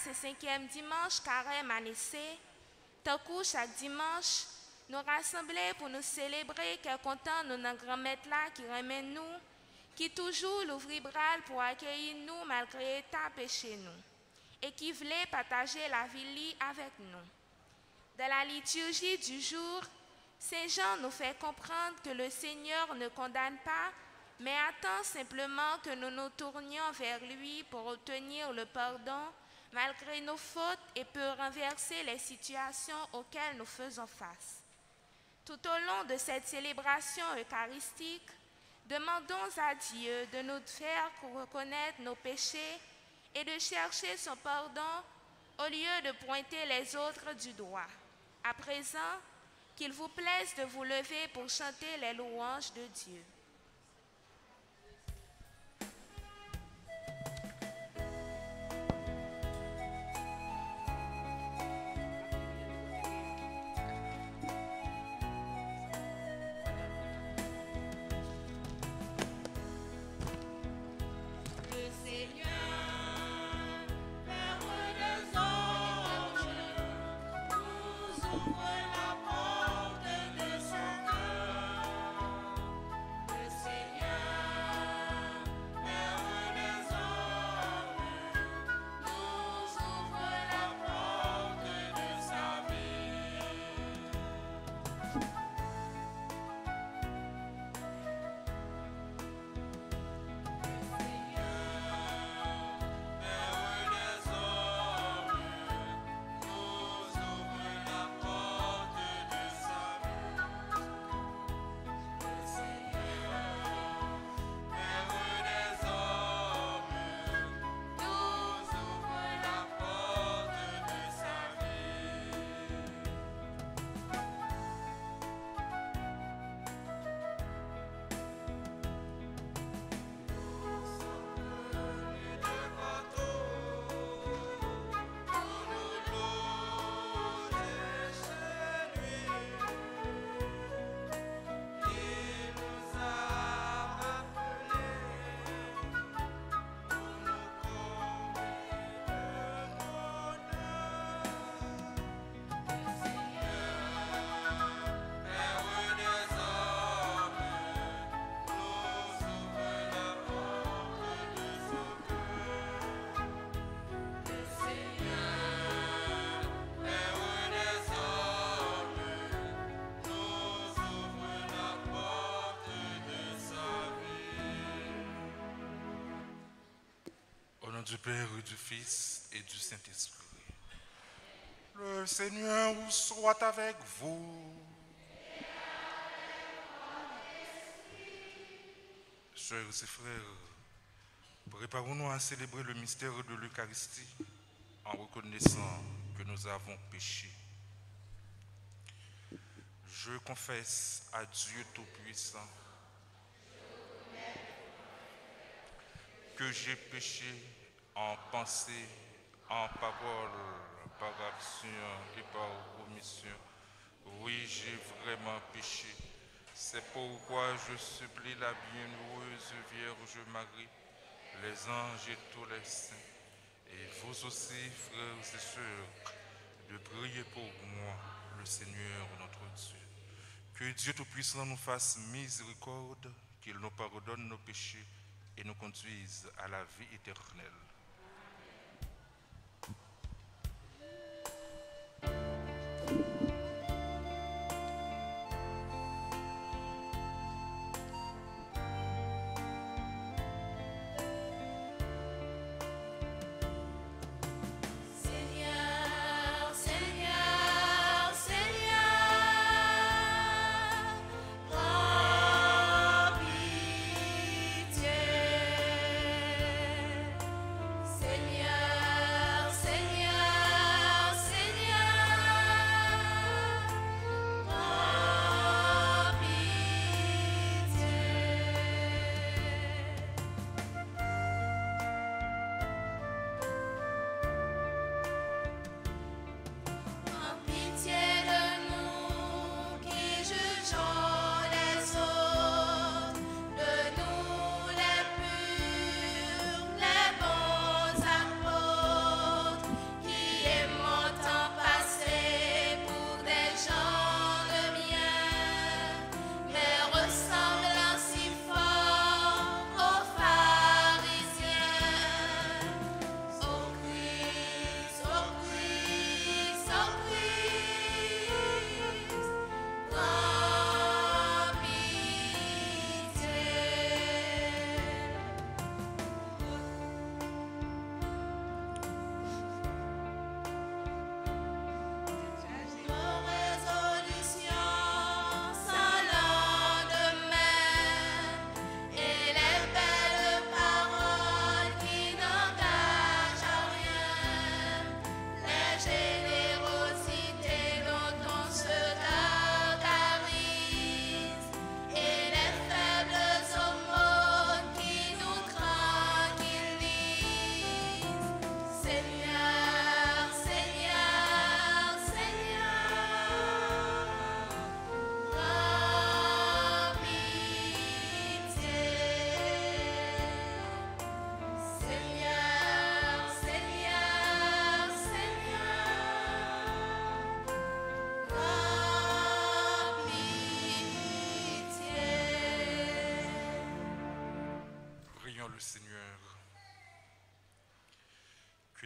ce 5e dimanche carême année, tant que chaque dimanche, nous rassembler pour nous célébrer quel content nous notre grand-mère là qui ramène nous, qui toujours l'ouvrit bras pour accueillir nous malgré ta péché nous, et qui voulait partager la vie avec nous. Dans la liturgie du jour, Saint Jean nous fait comprendre que le Seigneur ne condamne pas, mais attend simplement que nous nous tournions vers lui pour obtenir le pardon malgré nos fautes et peut renverser les situations auxquelles nous faisons face. Tout au long de cette célébration eucharistique, demandons à Dieu de nous faire reconnaître nos péchés et de chercher son pardon au lieu de pointer les autres du doigt. À présent, qu'il vous plaise de vous lever pour chanter les louanges de Dieu. Du Père et du Fils et du Saint-Esprit. Le Seigneur soit avec vous. Chers et frères, préparons-nous à célébrer le mystère de l'Eucharistie en reconnaissant que nous avons péché. Je confesse à Dieu Tout-Puissant que j'ai péché en pensée, en parole, par action et par omission. Oui, j'ai vraiment péché. C'est pourquoi je supplie la bienheureuse Vierge Marie, les anges et tous les saints, et vous aussi, frères et sœurs, de prier pour moi, le Seigneur notre Dieu. Que Dieu Tout-Puissant nous fasse miséricorde, qu'il nous pardonne nos péchés et nous conduise à la vie éternelle.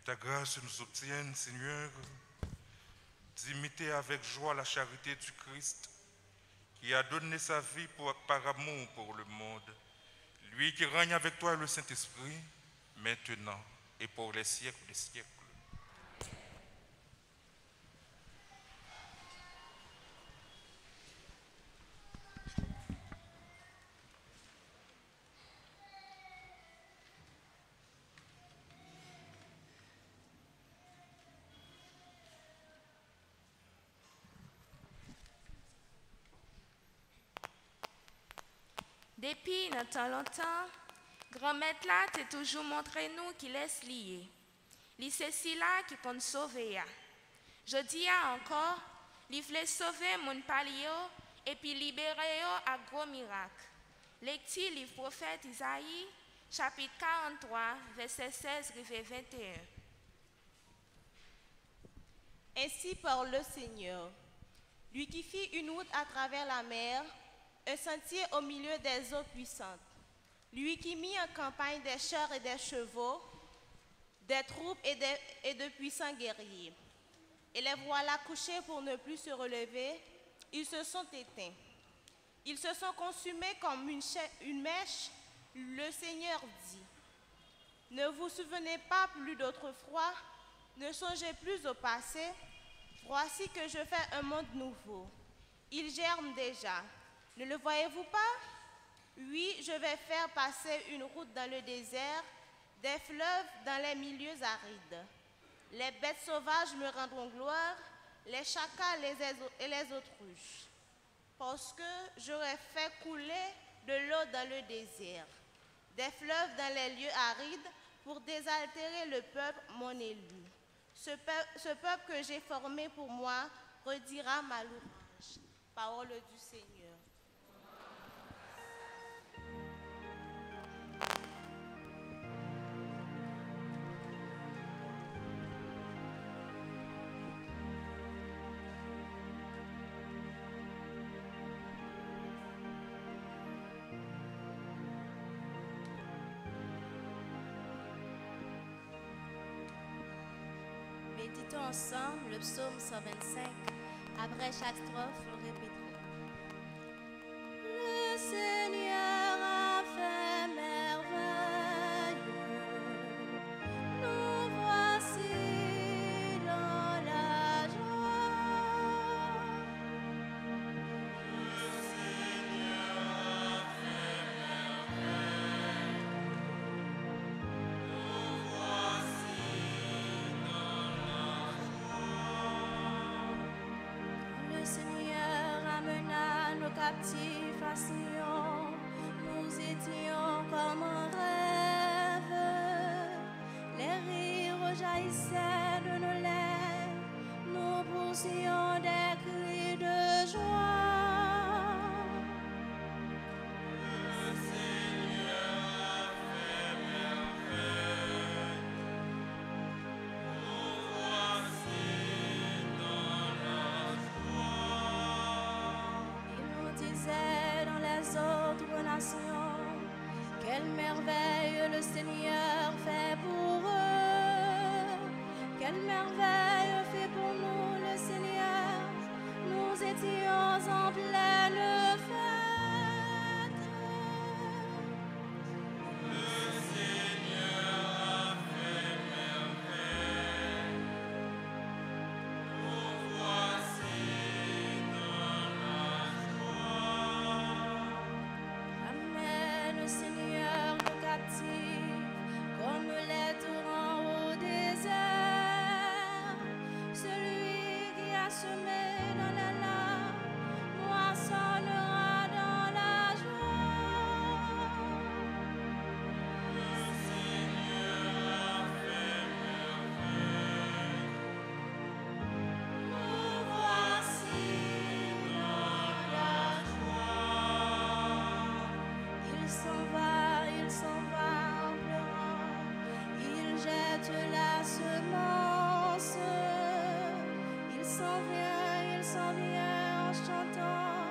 ta grâce nous obtienne, Seigneur, d'imiter avec joie la charité du Christ, qui a donné sa vie par amour pour le monde. Lui qui règne avec toi et le Saint-Esprit, maintenant et pour les siècles des siècles. Depuis notre longtemps, grand-maître là t'a toujours montré nous qu'il laisse lié. Li c'est si là qui compte sauver ya. Je dis encore, li voulait sauver mon palio et puis libérer yo à gros miracle. Lecture livre prophète Isaïe, chapitre 43, verset 16 rive 21. Ainsi parle le Seigneur, lui qui fit une route à travers la mer, un sentier au milieu des eaux puissantes. Lui qui mit en campagne des chars et des chevaux, des troupes et de puissants guerriers. Et les voilà couchés pour ne plus se relever, ils se sont éteints. Ils se sont consumés comme une mèche, le Seigneur dit. Ne vous souvenez pas plus d'autrefois, ne songez plus au passé. Voici que je fais un monde nouveau. Il germe déjà. Ne le voyez-vous pas? Oui, je vais faire passer une route dans le désert, des fleuves dans les milieux arides. Les bêtes sauvages me rendront gloire, les chacals et les autruches. Parce que j'aurai fait couler de l'eau dans le désert, des fleuves dans les lieux arides pour désaltérer le peuple, mon élu. Ce peuple que j'ai formé pour moi redira ma louange. Parole du Seigneur. Méditons ensemble le psaume 125. Après chaque strophe, nous répéterons. Le Seigneur a fait merveille. Nous voici dans la joie. Le Seigneur a fait merveille. Nous voici dans la joie. Le Seigneur amena nos captifs à Sion. Nous étions comme un rêve. Les rires jaillissaient de nos lèvres. Nous poussions des cris de joie. Le Seigneur a fait merveille. Nous voici dans la joie. Il nous disait dans les autres nations, quelle merveille le Seigneur fait pour eux. Quelle merveille fait pour nous le Seigneur. Nous étions en pleine fête. Le Seigneur a fait merveille. Nous voici dans la joie. Ramène, Seigneur, nos captifs, comme les torrents au désert. Celui qui a semé dans la lame moissonnera dans la joie. Le Seigneur a fait merveille. Nous voici dans la joie. Il s'en va en pleurant. Il jette la semence. Il s'en vient en chantant.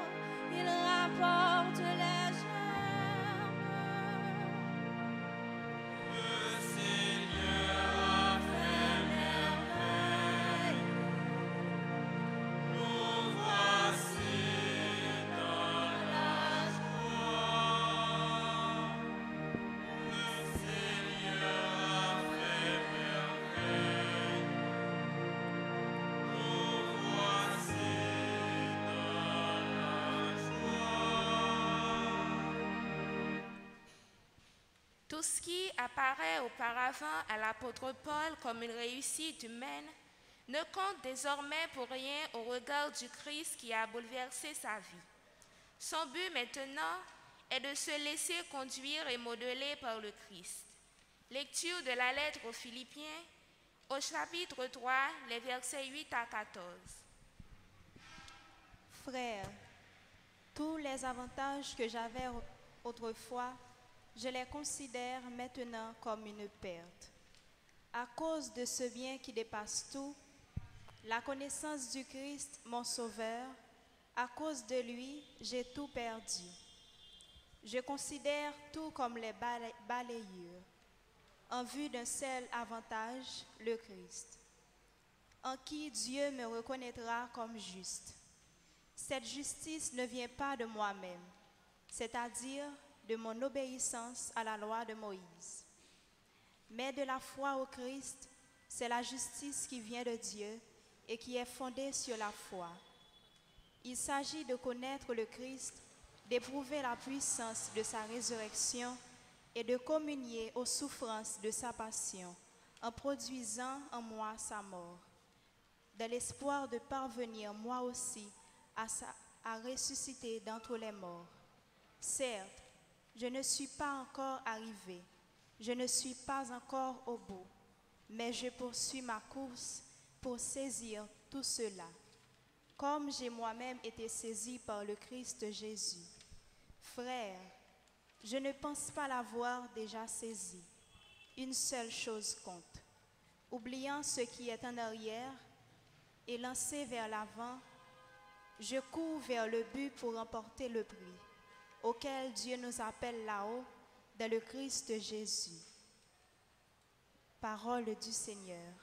Il rapporte les germes. Le Seigneur a fait Tout ce qui apparaît auparavant à l'apôtre Paul comme une réussite humaine ne compte désormais pour rien au regard du Christ qui a bouleversé sa vie. Son but maintenant est de se laisser conduire et modeler par le Christ. Lecture de la lettre aux Philippiens, au chapitre 3, les versets 8 à 14. Frères, tous les avantages que j'avais autrefois, je les considère maintenant comme une perte. À cause de ce bien qui dépasse tout, la connaissance du Christ, mon Sauveur, à cause de lui, j'ai tout perdu. Je considère tout comme les balayures, en vue d'un seul avantage, le Christ, en qui Dieu me reconnaîtra comme juste. Cette justice ne vient pas de moi-même, c'est-à-dire de mon obéissance à la loi de Moïse. Mais de la foi au Christ, c'est la justice qui vient de Dieu et qui est fondée sur la foi. Il s'agit de connaître le Christ, d'éprouver la puissance de sa résurrection et de communier aux souffrances de sa passion, en produisant en moi sa mort, dans l'espoir de parvenir moi aussi à ressusciter d'entre les morts. Certes, je ne suis pas encore arrivé, je ne suis pas encore au bout, mais je poursuis ma course pour saisir tout cela, comme j'ai moi-même été saisi par le Christ Jésus. Frères, je ne pense pas l'avoir déjà saisi. Une seule chose compte. Oubliant ce qui est en arrière et lancé vers l'avant, je cours vers le but pour remporter le prix, auquel Dieu nous appelle là-haut, dans le Christ Jésus. Parole du Seigneur.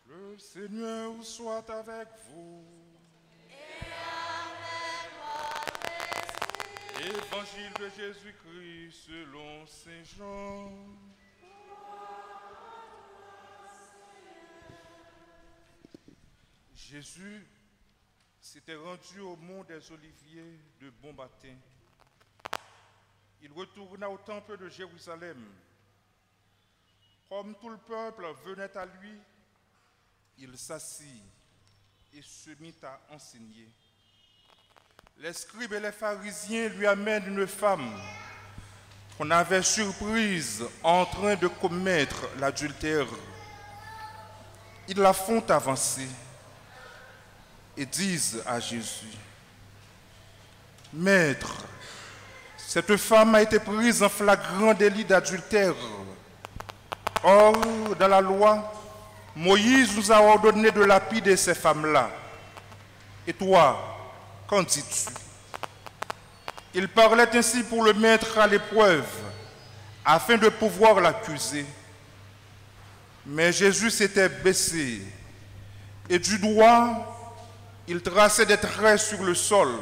Le Seigneur soit avec vous. Et avec votre esprit. Évangile de Jésus-Christ selon Saint Jean. Jésus s'était rendu au mont des Oliviers de bon matin. Il retourna au temple de Jérusalem. Comme tout le peuple venait à lui, il s'assit et se mit à enseigner. Les scribes et les pharisiens lui amènent une femme qu'on avait surprise en train de commettre l'adultère. Ils la font avancer et disent à Jésus: Maître, cette femme a été prise en flagrant délit d'adultère. Or, dans la loi, Moïse nous a ordonné de lapider ces femmes-là. Et toi, qu'en dis-tu? Il parlait ainsi pour le mettre à l'épreuve, afin de pouvoir l'accuser. Mais Jésus s'était baissé, et du doigt, il traçait des traits sur le sol.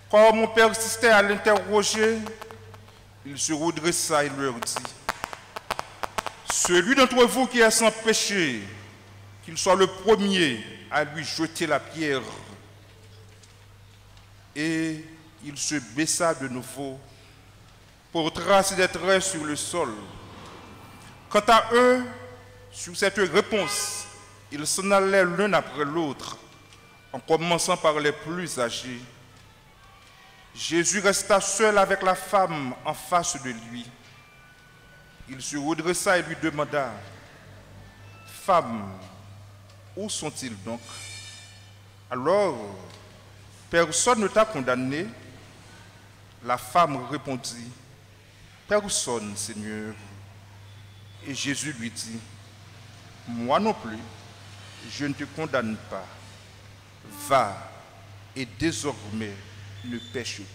Comme on persistait à l'interroger, il se redressa et leur dit: Celui d'entre vous qui est sans péché, qu'il soit le premier à lui jeter la pierre. Et il se baissa de nouveau pour tracer des traits sur le sol. Quant à eux, sur cette réponse, ils s'en allaient l'un après l'autre, en commençant par les plus âgés. Jésus resta seul avec la femme en face de lui. Il se redressa et lui demanda: Femme, où sont-ils donc? Alors, personne ne t'a condamné? La femme répondit: Personne, Seigneur. Et Jésus lui dit: Moi non plus, je ne te condamne pas. Va et désormais ne pêche plus.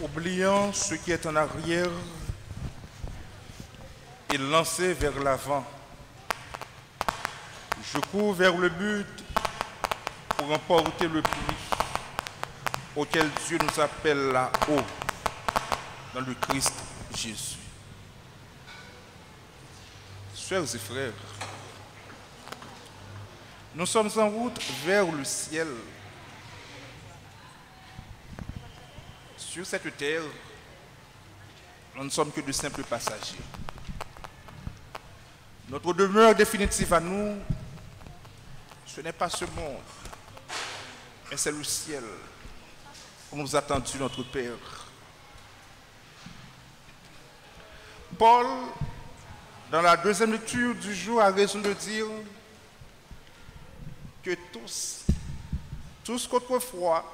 Oubliant ce qui est en arrière et lancé vers l'avant, je cours vers le but pour emporter le prix auquel Dieu nous appelle là-haut, dans le Christ Jésus. Sœurs et frères, nous sommes en route vers le ciel. Sur cette terre, nous ne sommes que de simples passagers. Notre demeure définitive à nous, ce n'est pas ce monde, mais c'est le ciel où nous attend notre Père. Paul, dans la deuxième lecture du jour, a raison de dire que tous qu'autrefois,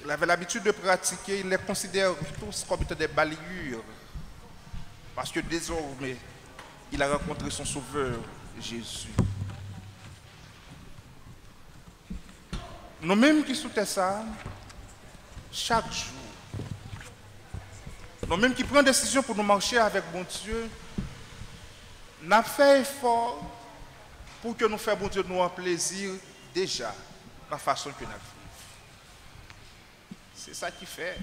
il avait l'habitude de pratiquer, il les considère tous comme étant des balayures. Parce que désormais, il a rencontré son Sauveur, Jésus. Nous-mêmes qui souhaitons ça, chaque jour, nous-mêmes qui prenons décision pour nous marcher avec bon Dieu, n'a fait effort pour que nous fassions bon Dieu nous en plaisir déjà, de la façon que nous vivons. C'est ça qui fait.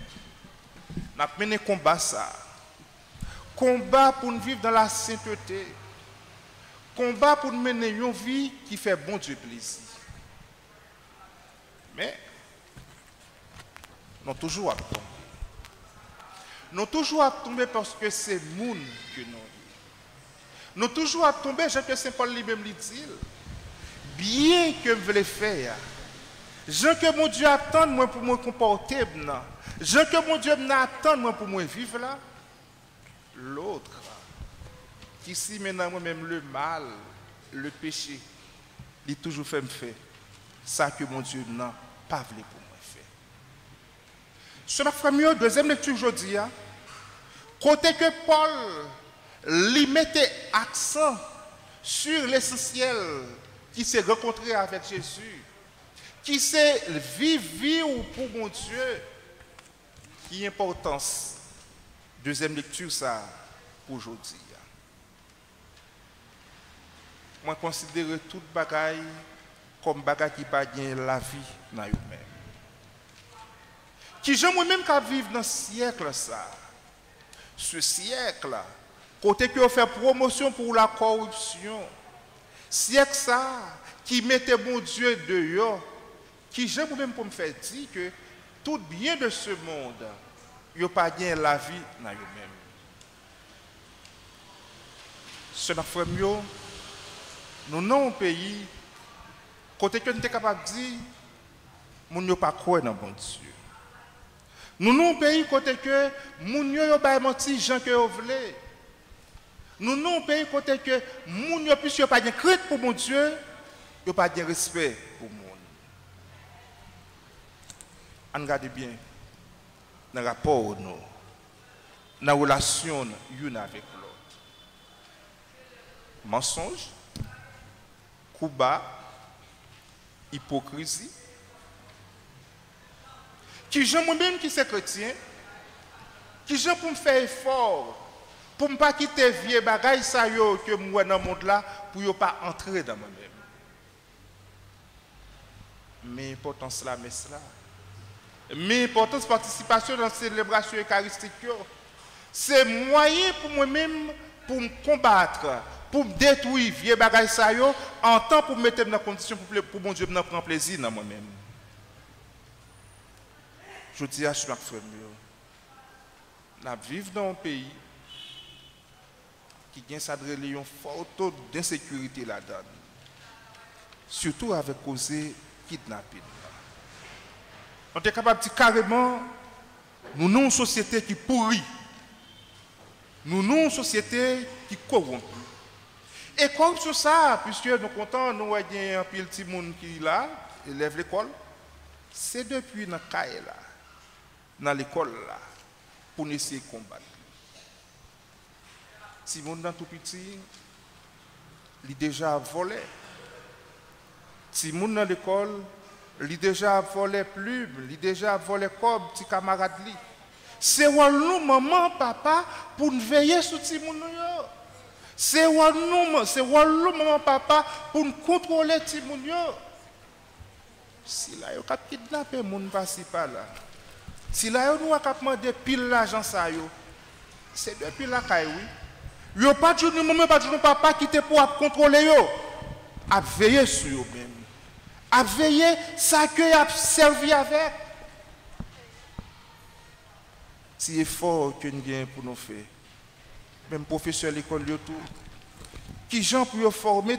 Nous avons mené combat ça. Combat pour nous vivre dans la sainteté. Combat pour nous mener une vie qui fait bon Dieu plaisir. Mais, nous toujours à tomber. Nous toujours à tomber parce que c'est moun que nous. Nous toujours à tomber, Jean que Saint Paul lui-même lui dit, bien que je veux faire, Jean que mon Dieu attend moi pour me comporter, Jean que mon Dieu m'attend moi pour me vivre là, l'autre, qui s'y maintenant moi-même le mal, le péché, il toujours fait me faire ça que mon Dieu n'a pas voulu pour moi faire. Sur la première, deuxième lecture aujourd'hui, côté que Paul lui mettait accent sur l'essentiel qui s'est rencontré avec Jésus, qui sait vivre pour mon Dieu, qui importance. Deuxième lecture, ça, pour aujourd'hui. Moi, je considère toute bagaille comme bagaille qui pas bien la vie dans eux-mêmes. Qui j'aime moi-même qu'à vivre dans ce siècle, ça. Ce siècle, côté que on fait promotion pour la corruption. Siècle, ça, qui mettait mon Dieu dehors. Qui j'aime moi-même pour me faire dire que tout bien de ce monde, il n'y a pas bien la vie dans eux-mêmes. Ce n'est pas mieux. Nous n'avons pas un pays, côté que nous sommes capables de dire, nous n'avons pas croire dans bon Dieu. Nous n'avons pas un pays, côté que nous n'avons pas menti, gens que vous voulez. Nous n'avons pas un pays, côté que nous n'avons pas de crainte pour mon Dieu, nous n'avons pas de respect pour le monde. Regardez bien, dans le rapport, dans la relation l'une avec l'autre. Mensonge, coup bas, hypocrisie. Qui j'aime moi-même qui c'est chrétien, qui j'aime pour me faire effort, pour ne pas quitter vieux bagaille ça yo que moi dans le monde là, pour ne pas entrer dans moi-même. Mais importance là, mais cela. Mais importance participation dans la célébration eucharistique, c'est moyen pour moi-même pour me combattre, pour me détruire vieux bagaille ça yo, en temps pour me mettre dans la condition pour mon Dieu me prendre plaisir dans moi-même. Je dis à chaque frère, nous vivons dans un pays qui a un fort taux d'insécurité là-dedans. Surtout avec causé kidnapping. On est capable de dire carrément, nous avons une société qui pourrit. Nous avons une société qui corrompt. Et comme sur ça, puisque nous comptons, nous avons un petit monde qui est là, élève l'école, c'est depuis dans caille là, dans l'école là, pour essayer de combattre. Si mon dans tout petit, il est déjà volé. Si mon dans l'école, il est déjà volé plume, il est déjà volé comme petit camarade li. C'est nous maman papa pour nous veiller sur petit moun yo. C'est nous maman papa pour nous contrôler petit moun yo. Si là yo cap kidnapper moun passer par là. Si là yo nous a cap demander pile l'argent ça yo. C'est depuis la caille oui. Yo pas toujours maman pas toujours papa qui te pour contrôler yo. A veiller sur yo même. A veiller ça que a servi avec. Si effort que nous avons pour nous faire. Même professeur de l'école tout. Qui gens pour former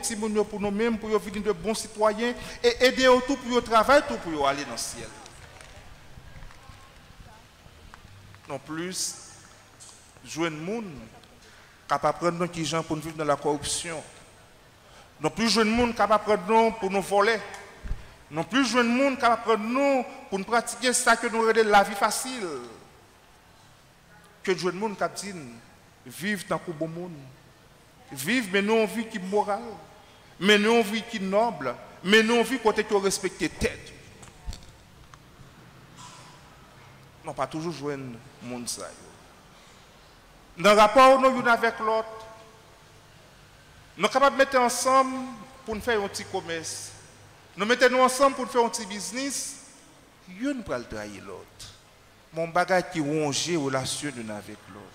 pour nous-mêmes pour devenir de bons citoyens et aider tout pour travailler tout pour aller dans le ciel. Non plus joindre monde capable prendre qui gens pour nous vivre dans la corruption. Non plus joindre monde capable prendre pour nous voler. Non plus joindre monde capable prendre pour nous pratiquer ça que nous relève la vie facile. Que joindre monde qui dit vivre tant que bon monde. Vivre mais non vie qui morale, mais non vie qui noble, mais non vie côté que respecter tête. Non pas toujours joindre monde ça. Dans le rapport nous une avec l'autre, nous sommes capables de mettre ensemble pour nous faire un petit commerce. Nous mettons ensemble pour nous faire un petit business. Une pour le trahir l'autre. Mon bagage qui ronge relation d'une avec l'autre.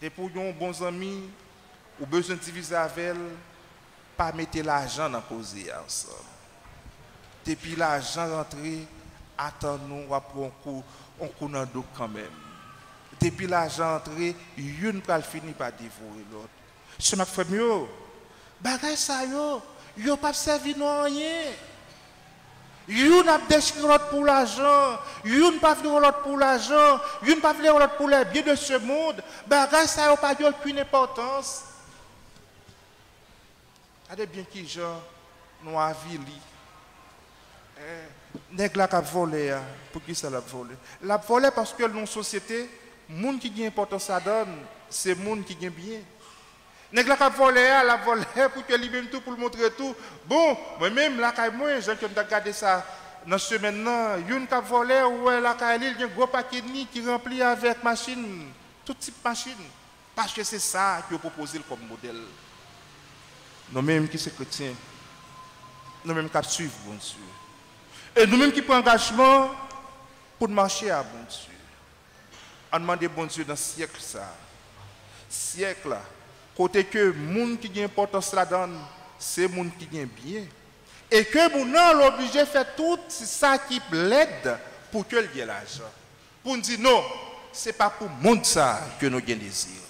Et pour nos bons amis, ou besoin de diviser avec elle, pas mettre l'argent dans poser ensemble. Depuis l'argent rentré, attends-nous après un coup dans le dos quand même. Depuis l'argent rentré, une va finir par dévorer l'autre. Ce m'a fait mieux. Bagay ça yo pas servi non rien. Yon a déchiré l'autre pour l'argent, yon pas venu l'autre pour l'argent, yon pas venu l'autre pour les biens de ce monde. Bagay ça n'a pas aucune importance. Regardez bien qui gens nous a vili. Nèg la ka volé pour qui ça l'a volé? L'a volé parce que dans société, monde qui gagne importance ça donne, c'est monde qui gagne bien. Nèg la ka volé, la volé pour que lui-même tout pour le montrer tout. Bon, moi-même la ka moi, j'ai regardé ça dans ce maintenant, une ka volé ouais la ka il y a un gros paquet qui rempli avec machine, tout type machine parce que c'est ça que proposé comme modèle. Nous-mêmes qui sommes chrétiens, nous-mêmes qui suivons bon Dieu. Et nous-mêmes qui prenons engagement pour marcher à bon Dieu. On demande bon Dieu dans le siècle ça. Siècle là. Côté que les gens qui ont importance là-dedans, c'est les gens qui ont bien. Et que les gens sont obligés de faire tout ça qui l'aide pour que ait l'argent. Pour nous dire non, ce n'est pas pour le monde ça que nous avons désir.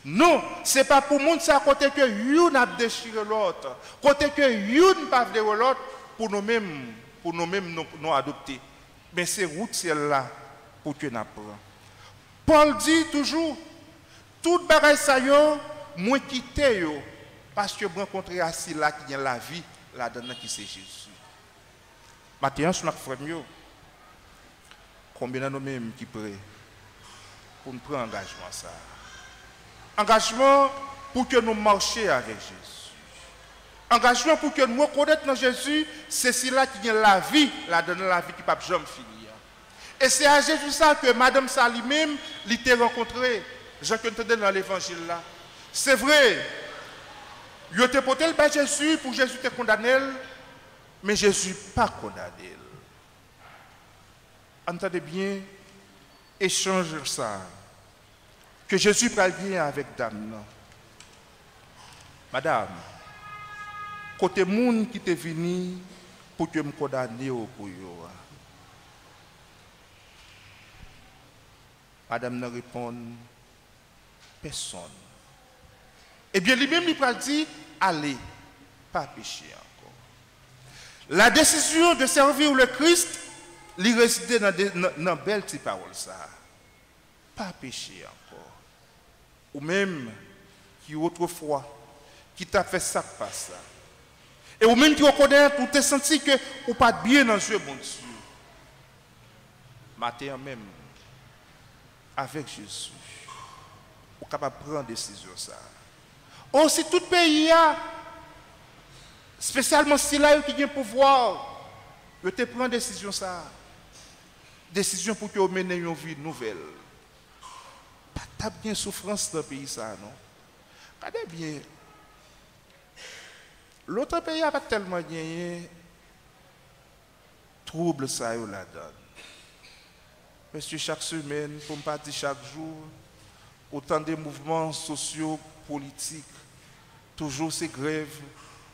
Non, ce n'est pas pour le monde ça côté que nous a déchiré l'autre. Côté que nous ne pas l'autre pour nous-mêmes nous adopter. Mais c'est route celle-là pour que nous apprenions. Paul dit toujours, toute bagaille ça yo, moi quitter yo parce que je rencontre assis là qui a la vie là-dedans qui c'est Jésus. Maintenant, je suis frère mieux. Combien de nous-mêmes qui prêts pour nous prendre engagement ça? Engagement pour que nous marchions avec Jésus. Engagement pour que nous reconnaissions dans Jésus, c'est celui-là qui a la vie là-dedans la vie qui ne peut jamais finir. Et c'est à Jésus ça que Madame Sali même l'a rencontré. Jean que nous dans l'évangile là. C'est vrai. Il a porté le Jésus pour Jésus te condamner, mais Jésus pas condamné. Entendez bien, échange ça. Que Jésus parle bien avec dame. Madame, côté monde qui t'est venu pour que me condamner au pour yo. Madame ne répond, personne. Eh bien, lui-même, il va dire, allez, pas pécher encore. La décision de servir le Christ, il réside dans belle petite parole ça. Pas pécher encore. Ou même, qui autrefois, qui t'a fait ça, pas ça. Et ou même qui reconnaît, ou t'es senti que ou pas bien dans Dieu, bon Dieu. Matin même, avec Jésus, ou capable de prendre décision ça. Aussi tout pays a, spécialement si là qui a le pouvoir, de te prendre décision ça. Décision pour que vous menez une vie nouvelle. Pas bien souffrance dans le pays ça, non? Regardez bien. L'autre pays n'a pas tellement gagné trouble ça ou la donne. Parce que chaque semaine, pour ne pas dire chaque jour, autant de mouvements sociaux, politiques, toujours ces grèves,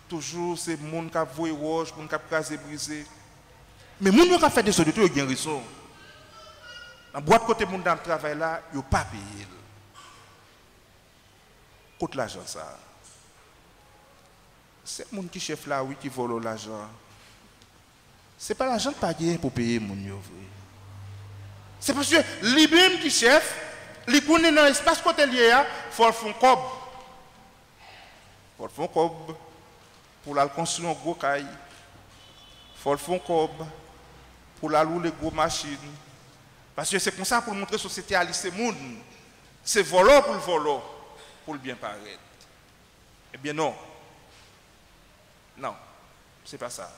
toujours ces gens qui ont voué rouge, qui ont casé brisé. Mais les gens qui ont fait des choses, ils ont raison. Dans la boîte côté monde dans le travail là, ils n'ont pas payé. Côté l'argent ça. C'est les gens qui chef là, oui, qui volent l'argent. Ce n'est pas l'argent qui pas gagné pour payer les gens. C'est parce que lui-même qui chef, il connaît dans l'espace côté lié, il faut le faire cob. Il faut le faire cob pour la construire un gros caille. Il faut le faire cob pour la louer les gros machines. Parce que c'est comme ça pour montrer à la société à lycée monde. C'est volant pour le volant, pour le bien paraître. Eh bien non. Non, c'est pas ça.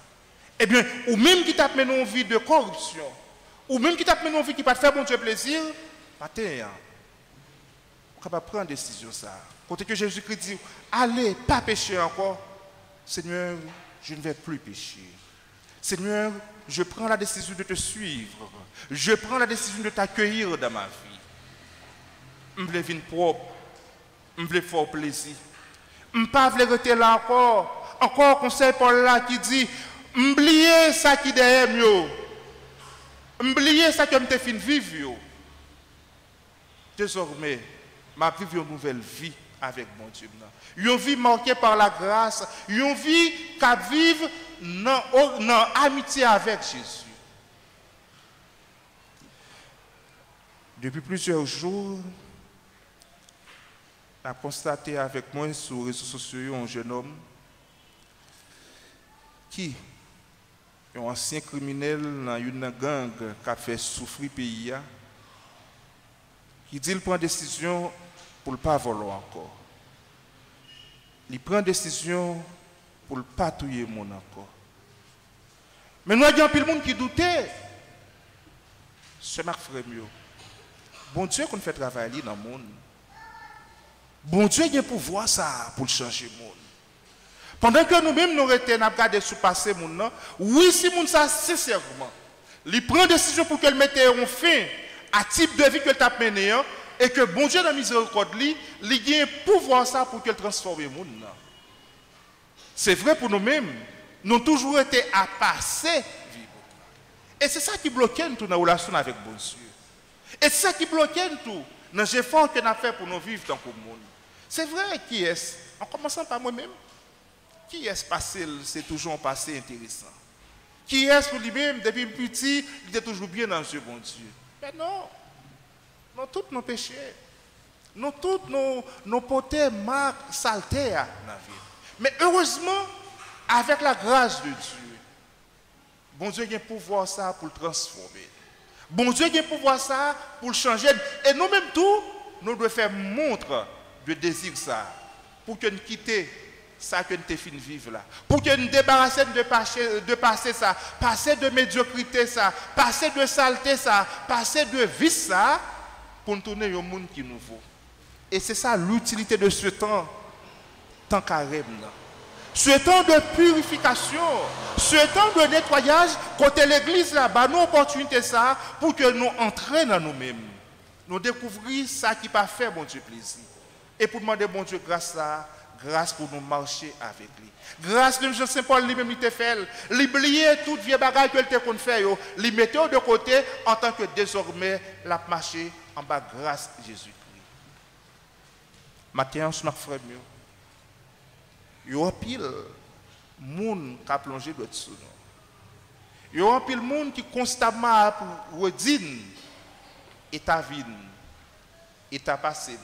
Eh bien, ou même qui t'a mené une vie de corruption, ou même qui t'a mené une vie qui va te faire bon Dieu plaisir, pas terre. On va prendre une décision ça. Quand que Jésus-Christ dit, allez, pas pécher encore. Seigneur, je ne vais plus pécher. Seigneur, je prends la décision de te suivre. Je prends la décision de t'accueillir dans ma vie. Je veux vivre propre. Je veux faire plaisir. Je ne veux pas rester là encore. Encore conseil Paul là qui dit, oubliez ça qui derrière moi. Oubliez ça que je te fin vivre. Désormais, ma vie une nouvelle vie avec mon Dieu. Une vie marquée par la grâce. Une vie qui vive dans amitié avec Jésus. Depuis plusieurs jours, j'ai constaté avec moi sur les réseaux sociaux un jeune homme qui est un ancien criminel dans une gang qui a fait souffrir le pays, qui dit qu'il prend décision pour ne pas voler encore. Il prend décision pour ne pas tuer le monde encore. Mais nous avons plus de monde qui doutait. C'est Marc Frémio. Bon Dieu qu'on fait travailler dans le monde. Bon Dieu a un pouvoir ça pour changer le monde. Pendant que nous-mêmes nous regardons sous passer le monde, oui, si le monde ça sincèrement, il prend décision pour qu'elle mette un fin à type de vie qu'elle t'a mené et que bon Dieu dans la miséricorde, il a un pouvoir ça pour qu'elle transforme le monde. C'est vrai pour nous-mêmes, nous avons toujours été à passer vivre. Et c'est ça qui bloque tout dans la relation avec bon Dieu. Et c'est ça qui bloque tout dans l'effort qu'on a fait pour nous vivre dans le monde. C'est vrai, qui est-ce? En commençant par moi-même. Qui est-ce passé, c'est toujours un passé intéressant. Qui est-ce pour lui-même, depuis petit, il est toujours bien dans ce bon Dieu. Mais non, nous tous nos péchés, nous tous nos potés marques saletés dans la vie. Mais heureusement, avec la grâce de Dieu, bon Dieu a un pouvoir ça pour le transformer. Bon Dieu a un pouvoir ça pour le changer. Et nous-mêmes tout, nous devons faire montre de désir ça, pour que nous quittions ça que nous avons fini de vivre là. Pour que nous débarrassions de passer ça, passer de médiocrité ça, passer de saleté ça, passer de vice ça, pour nous tourner au monde qui nous vaut. Et c'est ça l'utilité de ce temps carême là. Ce temps de purification, ce temps de nettoyage, côté l'église là-bas, nous opportunité ça pour que nous entrions dans nous-mêmes. Nous découvrir ça qui pas fait bon Dieu plaisir. Et pour demander bon Dieu grâce pour nous marcher avec lui. Grâce de Jean Saint-Paul lui-même il te fait, l'oublier toute vieille bagarre que te qu'on fait, il mettait de côté en tant que désormais la marcher en bas grâce de Jésus-Christ. Matin, sur notre frère, il y a un pile monde qui a plongé dans ce nom. Il y a un pile monde qui constamment redit état vide, état passé,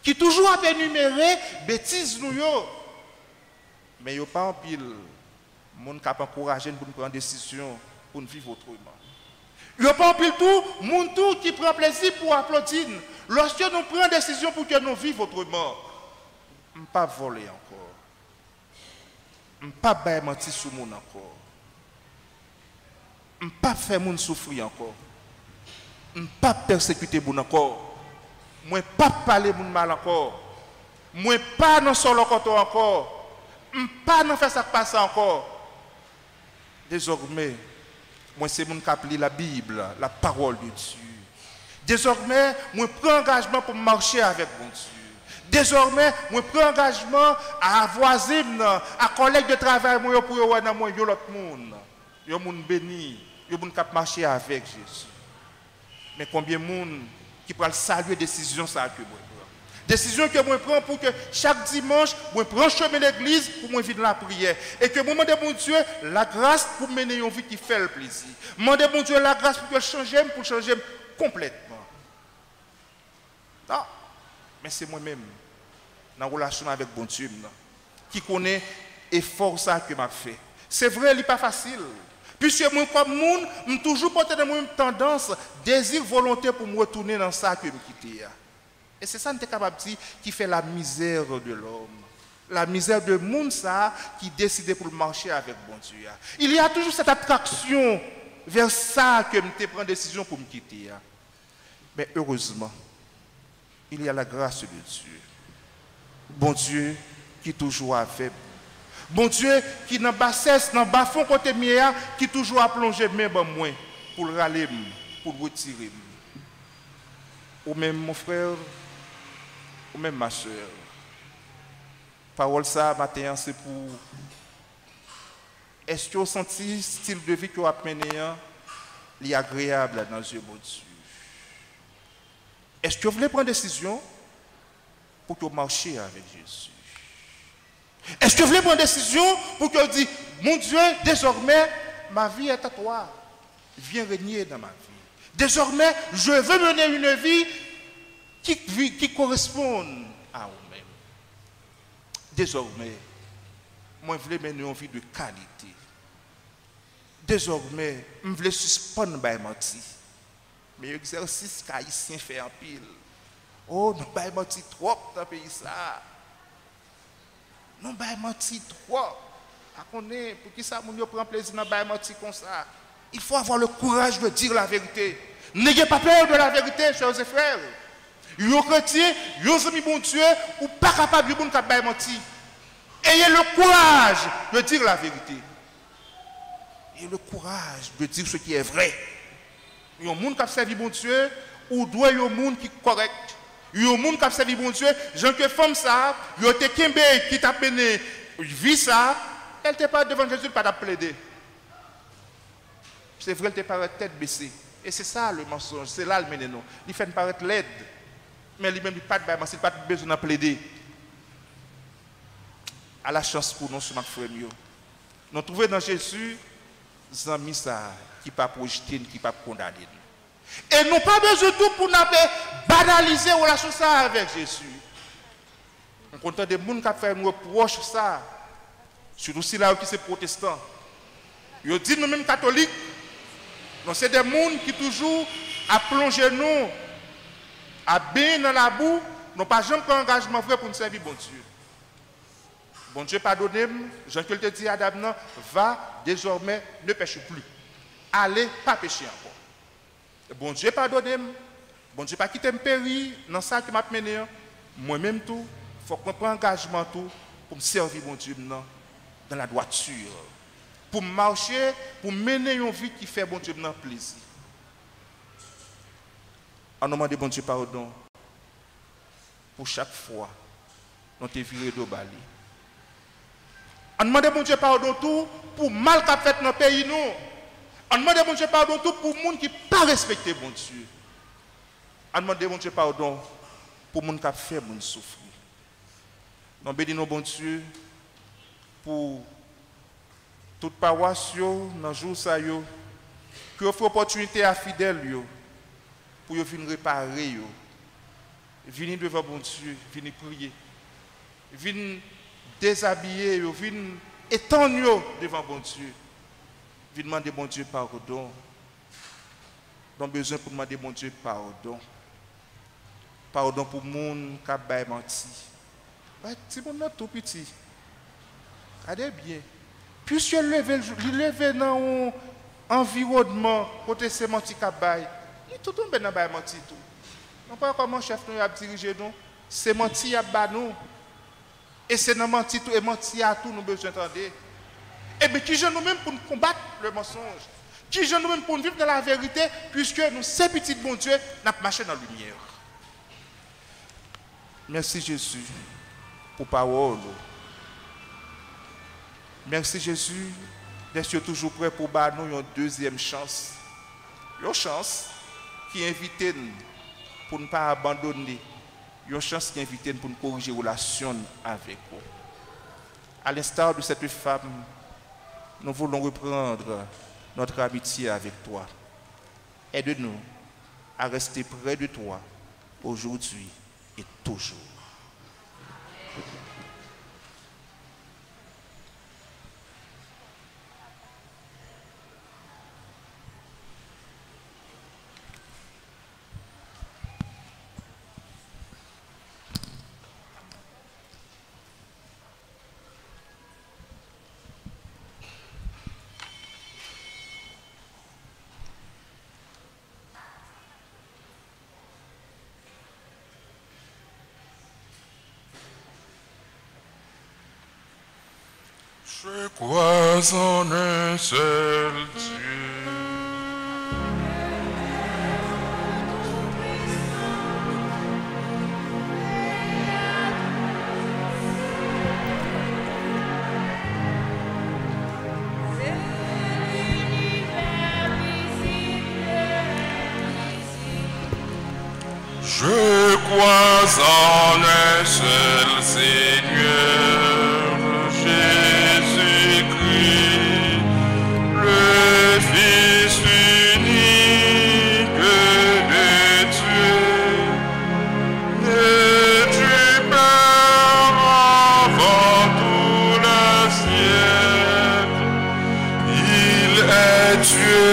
qui toujours a énuméré bêtises nous yo. Mais il n'y a pas un pile monde qui a encouragé pour nous prendre des décisions pour nous vivre autrement. Il n'y a pas un pile tout monde tout qui prend plaisir pour applaudir. Lorsque nous prenons des décisions pour que nous vivions autrement, on ne pas voler encore. On ne pas mentir sur le monde encore. On ne pas faire le monde souffrir encore. On ne pas persécuter le monde encore. Moi ne pas parler le monde mal encore. Moi ne pas dans son locoto encore. On ne pas dans faire ça qui passe encore. Désormais, moi c'est mon qui appelle la Bible, la parole de Dieu. Désormais, moi prends engagement pour marcher avec mon Dieu. Désormais, moi prends engagement à voisine, à collègue de travail moi pour yo dans moi l'autre monde. Yo monde béni, yo monde qui marcher avec Jésus. Mais combien de monde qui prend saluer décision ça que moi prends. Décision que moi prends pour que chaque dimanche, moi prends chemin l'église pour moi vivre la prière et que moi demande mon Dieu la grâce pour mener une vie qui fait le plaisir. Moi demande mon Dieu la grâce pour changer complètement. Non, mais c'est moi-même, dans la relation avec bon Dieu, qui connaît l'effort que m'a fait. C'est vrai, il n'est pas facile. Puisque moi, comme monde, je toujours porté dans moi tendance, désir, volonté pour me retourner dans ça que je quitte. Et c'est ça que je suis capable de dire qui fait la misère de l'homme. La misère de monde ça qui décide pour marcher avec bon Dieu. Il y a toujours cette attraction vers ça que je prends décision pour me quitter. Mais heureusement, il y a la grâce de Dieu. Bon Dieu qui toujours a fait. Bon Dieu qui n'a pas cesse, n'a pas fond côté mien, qui toujours a plongé même moi pour râler, pour retirer. Ou même mon frère, ou même ma soeur. Parole ça, matin, c'est pour. Est-ce que vous sentez le style de vie que vous avez mené, il est agréable dans les yeux de Dieu? Est-ce que vous voulez prendre une décision pour que vous marchiez avec Jésus? Est-ce que vous voulez prendre une décision pour que vous dites, mon Dieu, désormais, ma vie est à toi. Viens régner dans ma vie. Désormais, je veux mener une vie qui corresponde à vous-même. Désormais, moi, je veux mener une vie de qualité. Désormais, je veux suspendre ma menti. Mais l'exercice qu'Haïtien fait en pile. Oh, nous ne menti trop dans le pays ça. Nous ne menti trop. Pour qui ça, nous prend plaisir dans le menti comme ça. Il faut avoir le courage de dire la vérité. N'ayez pas peur de la vérité, chers et frères. Vous chrétiens, vous amis bon Dieu, ou pas capable de vous mentir. Ayez le courage de dire la vérité. Ayez le courage de dire ce qui est vrai. Il y a un monde qui a servi bon Dieu, ou doit y avoir un monde qui est correct. Il y a un monde qui a servi bon Dieu, gens que femme ça, il y a des qui t'a peine, vit ça, elle n'est pas devant Jésus, pas plaider. C'est vrai, elle te paraît tête baissée. Et c'est ça le mensonge, c'est là le ménéno. Il fait paraître laide, mais lui-même, il n'a pas de bain, il n'a pas besoin de plaider. À la chance pour nous, sur notre frère. Nous trouvons dans Jésus, des amis qui ne pas projeter, qui ne pas condamner. Et nous pas besoin de tout pour nous banaliser la relation avec Jésus. On compte des gens qui fait un reproche ça, surtout si là qui sont protestants. Ils disent nous-mêmes catholiques. Donc c'est des gens qui toujours à plonger nous, à bien dans la boue, n'ont pas jamais pris engagement vrai pour nous servir bon Dieu. Bon Dieu pardonne-moi, Jean que te dit à Adam, va désormais ne pêche plus. Allez, pas pécher encore. Bon Dieu pardonne-moi, bon Dieu pas quitter me périr dans ça qui m'a mené. Moi-même tout, il faut qu'on prenne engagement tout pour me servir bon Dieu dans la droiture. Pour marcher, pour mener une vie qui fait bon Dieu dans plaisir. En demandant bon Dieu pardon pour chaque fois nous te viré de Bali. En demandant bon Dieu pardon tout pour mal qu'a fait dans le pays nous. En demandant bon Dieu pardon tout pour les gens qui ne pas respecté bon Dieu. On demande mon Dieu pardon pour moun qui a fait moun souffrir. Nous bénissons bon Dieu pour toute paroisse dans le jour ça yo que offre opportunité à fidèles yo pour yo venir réparer yo. Venir devant bon Dieu, venir prier. Venir déshabiller yo, venir étendre yo devant bon Dieu. Venir demander bon Dieu pardon. Nous avons besoin pour demander bon Dieu pardon. Pardon pour les gens qui ont menti. Si mon tout petit, allez bien. Puisque levé dans un environnement, côté c'est menti qui bail, il tout tombe dans le menti tout. Non pas comment chef nous a dirigé nous, c'est menti à bas nous. Et c'est dans menti tout et menti à tout nous besoin d'entendre. Et bien qui nous même pour nous combattre le mensonge. Qui nous même pour nous vivre dans la vérité, puisque nous, ces petits bon Dieu, nous marchons dans la lumière. Merci Jésus pour parole. Merci Jésus d'être toujours prêt pour nous une deuxième chance. Une chance qui invite nous pour ne pas abandonner. Une chance qui invite nous pour nous corriger la relation avec vous. À l'instar de cette femme, nous voulons reprendre notre amitié avec toi. Aide-nous à rester près de toi aujourd'hui et toujours. Je crois en un seul Dieu. Je crois en un seul Seigneur, Jésus-Christ, le Fils unique de Dieu, et du Père avant tout le siècle. Il est Dieu.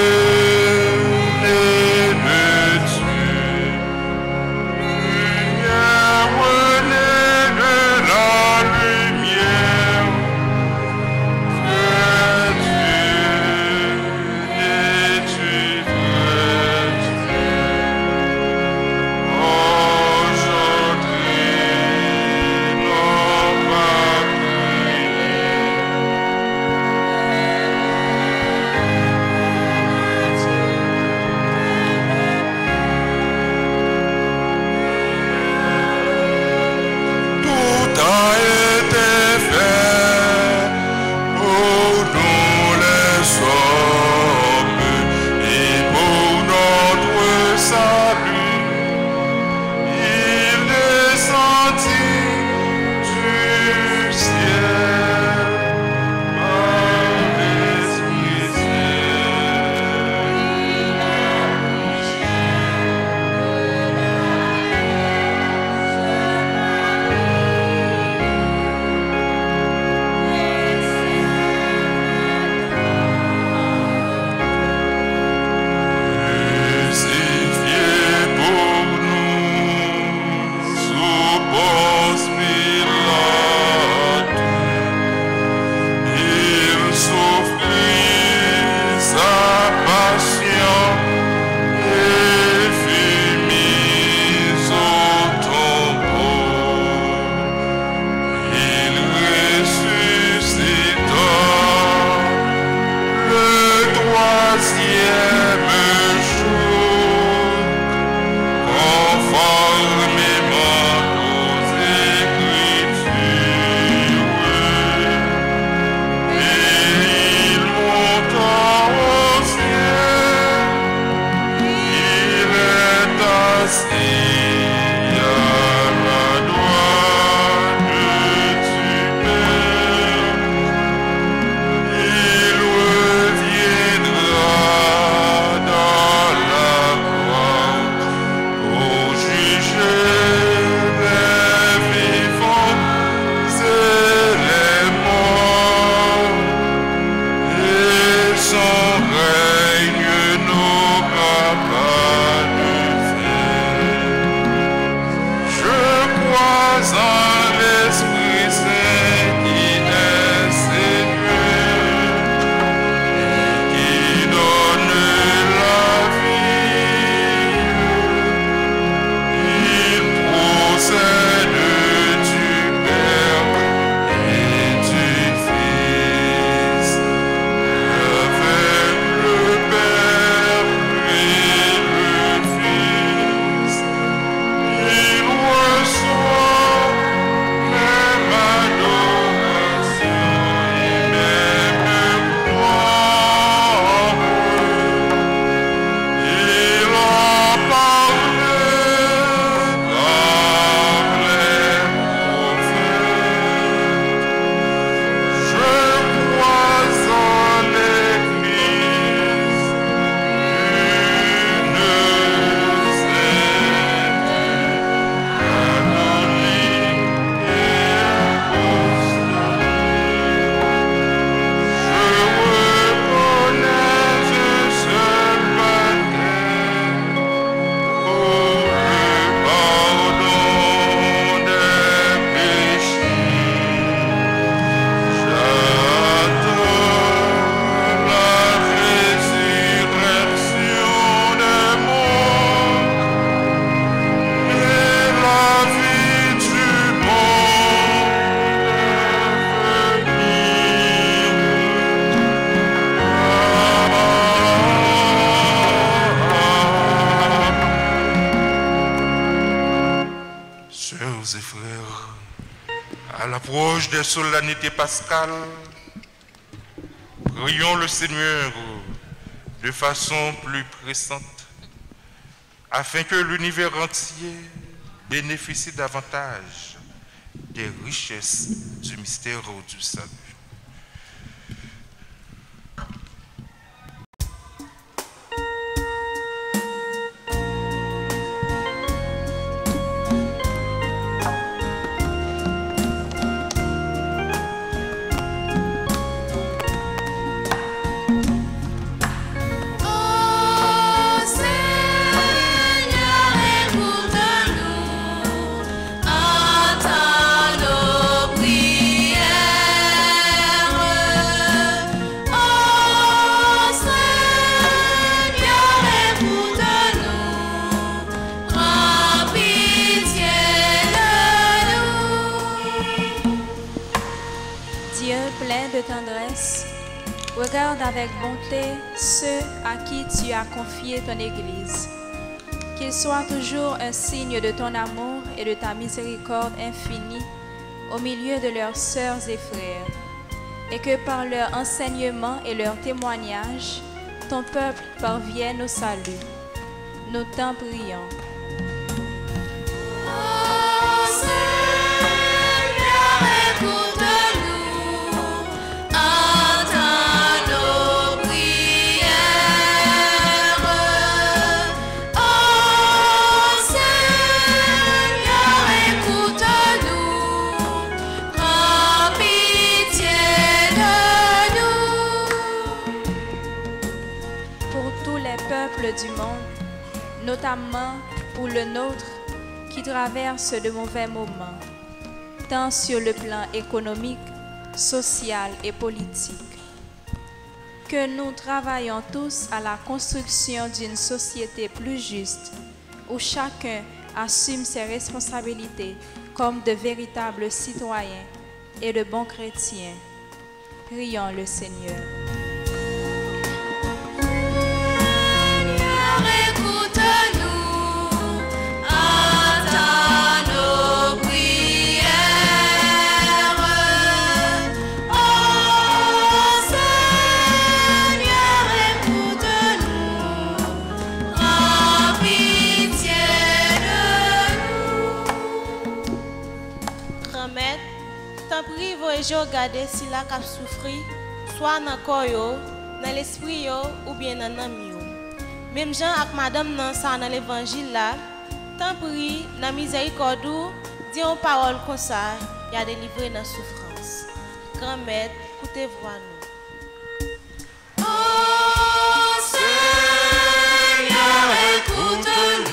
l'approche des solennités pascales, prions le Seigneur de façon plus pressante, afin que l'univers entier bénéficie davantage des richesses du mystère du salut. Regarde avec bonté ceux à qui tu as confié ton Église. Qu'ils soient toujours un signe de ton amour et de ta miséricorde infinie au milieu de leurs sœurs et frères, et que par leur enseignement et leur témoignage, ton peuple parvienne au salut. Nous t'en prions. Du monde, notamment pour le nôtre qui traverse de mauvais moments, tant sur le plan économique, social et politique. Que nous travaillons tous à la construction d'une société plus juste, où chacun assume ses responsabilités comme de véritables citoyens et de bons chrétiens. Prions le Seigneur. Regarder si la cap souffri, soit dans le corps, dans l'esprit ou bien dans l'âme. Même Jean avec madame dans ça dans l'évangile là, tant prie dans miséricorde, dis une parole comme ça, il y a délivré dans souffrance. Grand maître, écoutez-vous à nous. Oh Seigneur, écoute-nous.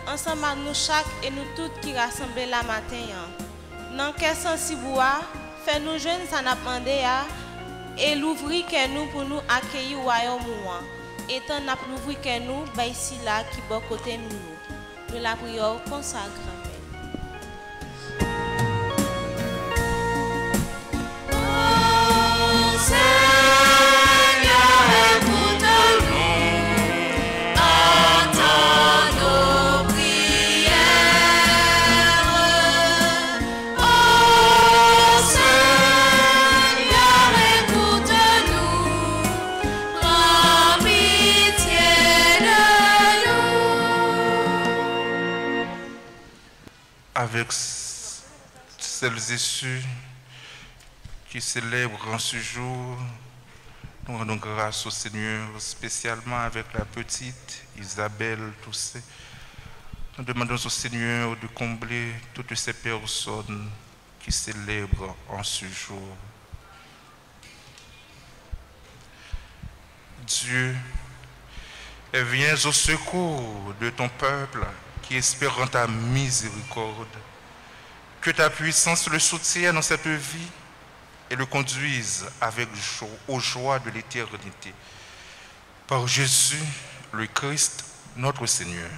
Ensemble nous chaque et nous toutes qui rassemblés la matin. Dans quel sens si bois, fais-nous jeunes ça n'a demandé et l'ouvrir que nous pour nous accueillir au royaume. Étant n'a l'ouvrir que nous, bah ici là qui bon côté nous. Nous la prions consacrée. Avec celles et ceux qui célèbrent en ce jour, nous rendons grâce au Seigneur, spécialement avec la petite Isabelle Toussaint. Nous demandons au Seigneur de combler toutes ces personnes qui célèbrent en ce jour. Dieu, viens au secours de ton peuple qui espère en ta miséricorde. Que ta puissance le soutienne dans cette vie et le conduise aux joies de l'éternité. Par Jésus, le Christ, notre Seigneur.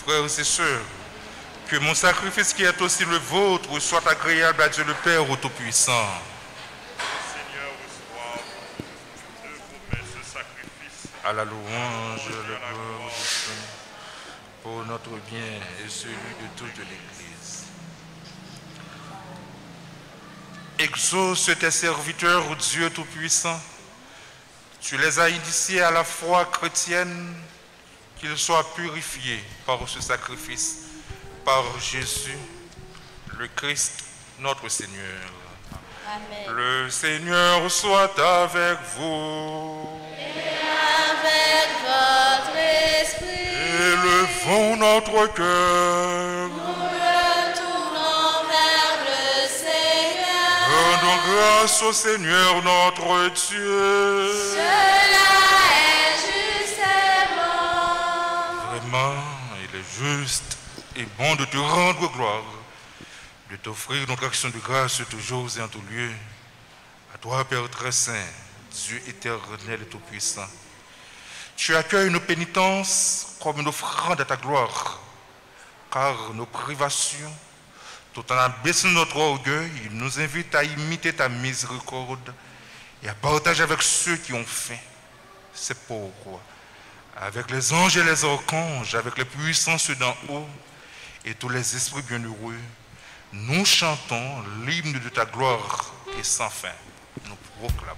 Frères et sœurs, que mon sacrifice qui est aussi le vôtre soit agréable à Dieu le Père Tout-Puissant. Seigneur, reçois de vos mains ce sacrifice. À la louange et la gloire du Seigneur, pour notre bien et celui de toute l'Église. Exauce tes serviteurs, ô Dieu Tout-Puissant. Tu les as initiés à la foi chrétienne, qu'ils soient purifiés par ce sacrifice, par Jésus, le Christ, notre Seigneur. Amen. Le Seigneur soit avec vous. Et avec votre esprit, Élevons notre cœur. nous retournons vers le Seigneur. Rendons grâce au Seigneur notre Dieu. Cela est juste et bon. Vraiment, il est juste et bon de te rendre gloire, de t'offrir notre action de grâce toujours et en tout lieu. À toi, Père très saint, Dieu éternel et tout-puissant. Tu accueilles nos pénitences comme une offrande à ta gloire, car nos privations, tout en abaissant notre orgueil, nous invitent à imiter ta miséricorde et à partager avec ceux qui ont faim. C'est pourquoi, avec les anges et les archanges, avec les puissances d'en haut et tous les esprits bienheureux, nous chantons l'hymne de ta gloire et sans fin, nous proclamons.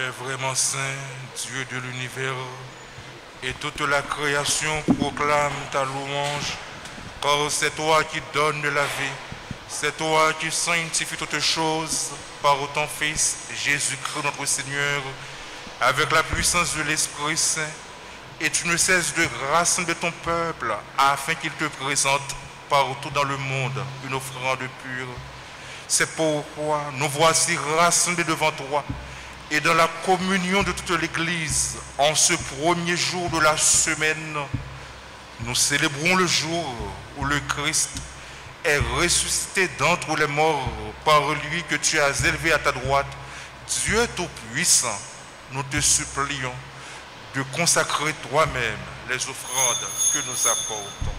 es vraiment saint, Dieu de l'univers, et toute la création proclame ta louange, car c'est toi qui donnes la vie, c'est toi qui sanctifies toutes choses par ton Fils, Jésus-Christ notre Seigneur, avec la puissance de l'Esprit Saint, et tu ne cesses de rassembler ton peuple afin qu'il te présente partout dans le monde une offrande pure. C'est pourquoi nous voici rassemblés devant toi et dans la communion de toute l'Église, en ce premier jour de la semaine, nous célébrons le jour où le Christ est ressuscité d'entre les morts par lui que tu as élevé à ta droite. Dieu Tout-Puissant, nous te supplions de consacrer toi-même les offrandes que nous apportons.